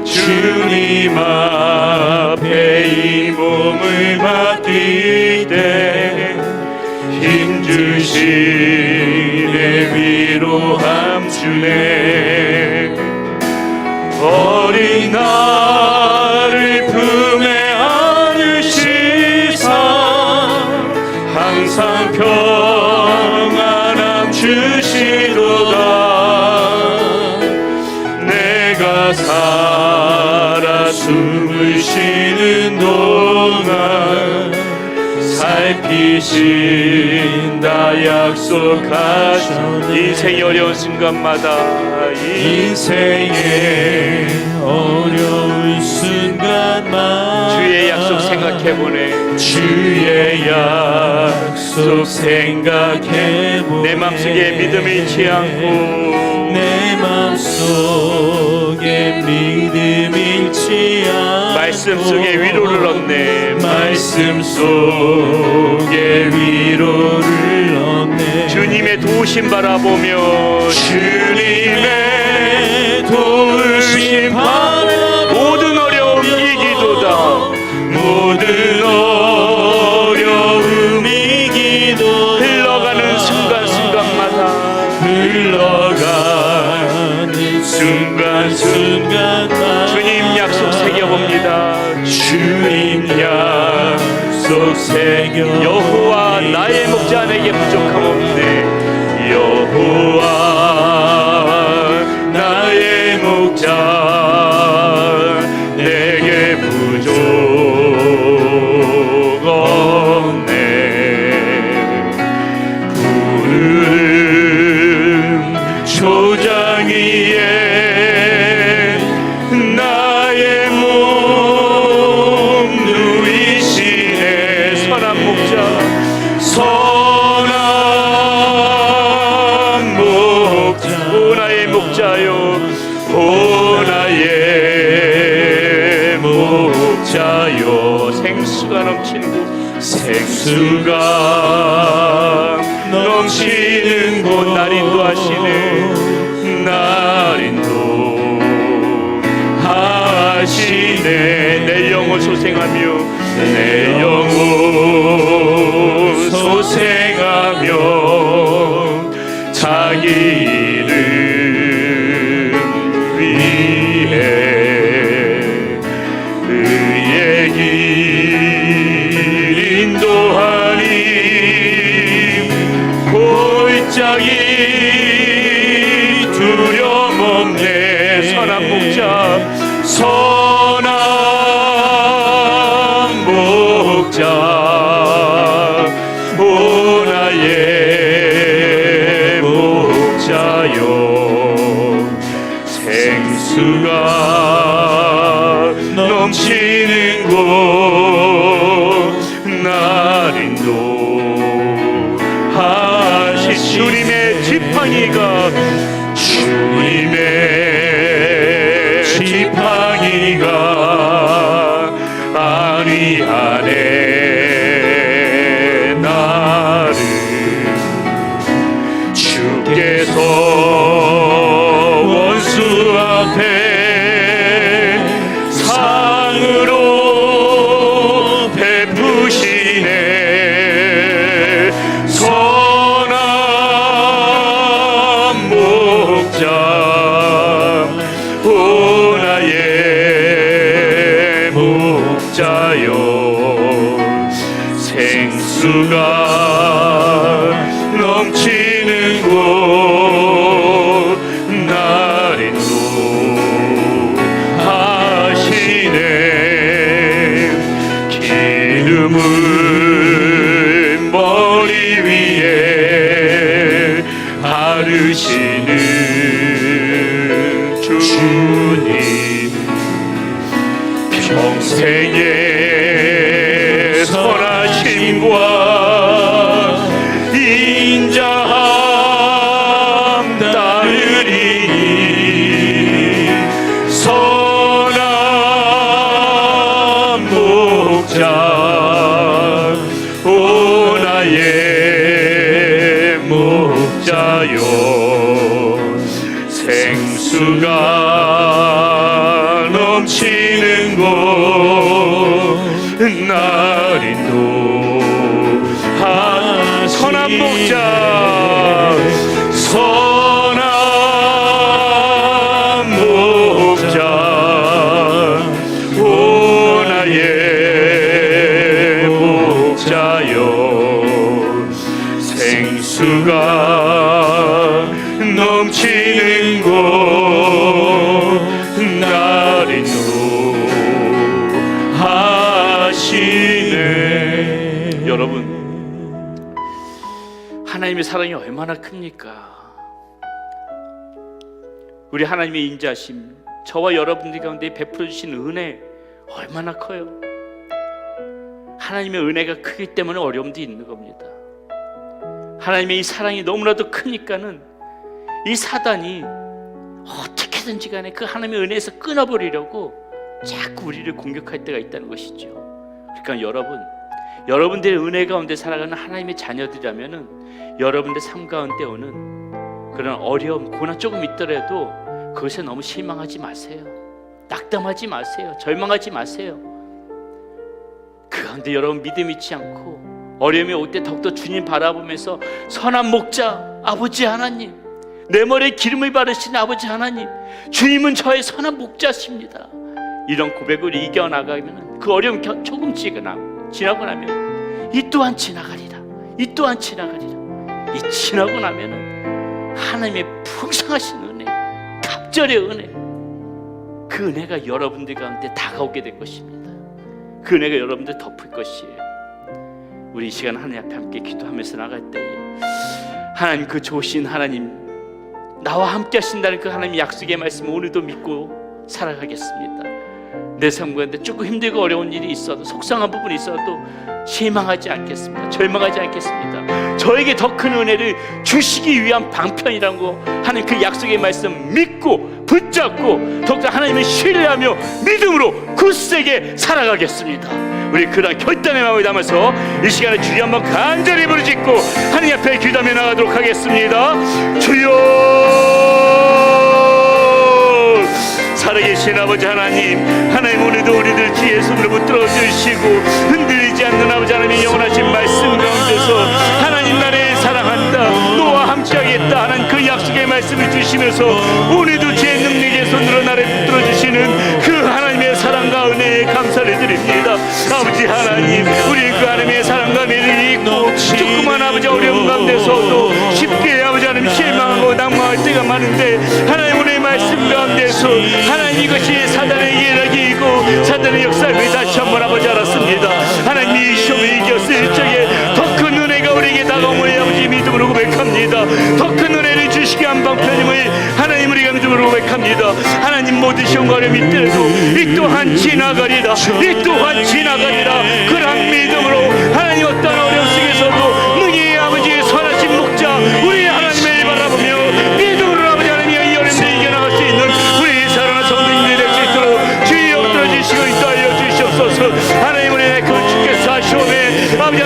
주님 앞에 이 몸을 맡길 때 힘주시네, 위로함 주네. 어린 나를 품에 안으시사 항상 평안함 주시도다. 내가 살아 숨을 쉬는 동안 살피신다 약속하셨네. 인생의 어려운 순간마다, 인생의 어려운 순간마다 주의 약속 생각해보네. 주의 약속 생각해보네. 내 맘속에 믿음을 잃지 않고, 내 맘속에 믿음을 잃지 않고 말씀 속에 위로를 얻네. 말씀 속에 위로를 얻네. 주님의 도우심 바라보며, 주님의 도우심 바라보며 모든 어려움 이기도다. 모든 어려움 이기도다. 흘러가는 순간순간마다, 흘러가는 순간순간마다 주님 약속 새겨봅니다. 주님 약속 새겨. 여호와 나의 목자 내게 부족함 없네. 여호와 나의 목자 내게 부족 없네. 푸른 초장 위에 나의 몸 누이시네. 선한 목자, 선한 목자, 오 나의 목자요, 오 나의 목자요. 생수가 넘치는 곳, 생수가 넘치는 곳 날 인도하시네. 날 인도하시네. 내 영혼 소생하며, 내 영혼 소생하며 자기 이름 위해 의의 길 인도하니 골짜기 두려움 없네. 선한 목자 선한 목자 오 나의 목자여 생수가 넘치는 곳 날 인도하시. 주님의 지팡이가 주님의 지팡이가 안위하네 나를. 주께서 원수 앞에 상으로 베푸시네. 선한 목자 오 나의 목자여 생수가 넘치는 곳 날 인도하시네. 기름을 머리 위에 바르시는 주님 평생의 선하심과 인자함 따르리니 선한 목자 오 나의 목자여 생수가 넘치는 곳 날 인도하시네. 선한 목자 선한 목자 오 나의 목자여 생수가 넘치는 곳 날 인도하시네. 여러분, 하나님의 사랑이 얼마나 큽니까? 우리 하나님의 인자심, 저와 여러분들 가운데 베풀어 주신 은혜 얼마나 커요. 하나님의 은혜가 크기 때문에 어려움도 있는 겁니다. 하나님의 이 사랑이 너무나도 크니까는 이 사단이 어떻게든지 간에 그 하나님의 은혜에서 끊어버리려고 자꾸 우리를 공격할 때가 있다는 것이죠. 그러니까 여러분들의 은혜 가운데 살아가는 하나님의 자녀들이라면은 여러분들 삶 가운데 오는 그런 어려움, 고난 조금 있더라도 그것에 너무 실망하지 마세요. 낙담하지 마세요. 절망하지 마세요. 그 가운데 여러분 믿음 잃지 않고 어려움이 올 때 더욱더 주님 바라보면서 선한 목자 아버지 하나님, 내 머리에 기름을 바르신 아버지 하나님, 주님은 저의 선한 목자십니다. 이런 고백을 이겨나가면 그 어려움 조금 지나고 나면 이 또한 지나가리라. 이 또한 지나가리라. 이 지나고 나면은 하나님의 풍성하신 은혜, 갑절의 은혜, 그 은혜가 여러분들 가운데 다가오게 될 것입니다. 그 은혜가 여러분들 덮을 것이에요. 우리 이 시간 하나님 앞에 함께 기도하면서 나갈 때에 하나님, 그 좋으신 하나님, 나와 함께 하신다는 그 하나님의 약속의 말씀을 오늘도 믿고 살아가겠습니다. 내 삶 가운데 조금 힘들고 어려운 일이 있어도, 속상한 부분이 있어도 실망하지 않겠습니다. 절망하지 않겠습니다. 저에게 더 큰 은혜를 주시기 위한 방편이라고 하는 그 약속의 말씀 믿고 붙잡고 더욱더 하나님을 신뢰하며 믿음으로 굳세게 살아가겠습니다. 우리 그런 결단의 마음을 담아서 이 시간에 주여 한번 간절히 부르짖고 하나님 앞에 기도하며 나가도록 하겠습니다. 주여, 살아계신 아버지 하나님, 하나님 오늘도 우리들 주의 손으로 붙들어 주시고 흔들리지 않는 아버지 하나님의 영원하신 말씀 가운데서 하나님 나를 사랑한다, 너와 함께하겠다 하는 그 주시면서 오늘도 제 능력의 손으로 나를 붙들어 주시는 그 하나님의 사랑과 은혜에 감사를 드립니다. 아버지 하나님, 우리 그 하나님의 사랑과 은혜를 잊고 조그만 아버지 어려움 가운데서도 쉽게 아버지 하나님 실망하고 낭망할 때가 많은데, 하나님 오늘 말씀 가운데서 하나님 이것이 사단의 예락이고 사단의 역사를 다시 한번 아버지 알았습니다. 하나님이 시험을 이겼을 적에 더 큰 은혜가 우리에게 다가옴을 아버지 믿음으로 고백합니다. 더 큰 은혜를 주시게 한 방편임을 하나님 우리가 믿음으로 고백합니다. 하나님 모든 시험과 어려움이 있더라도 이 또한 지나가리라. 이 또한 지나가리라. 그러나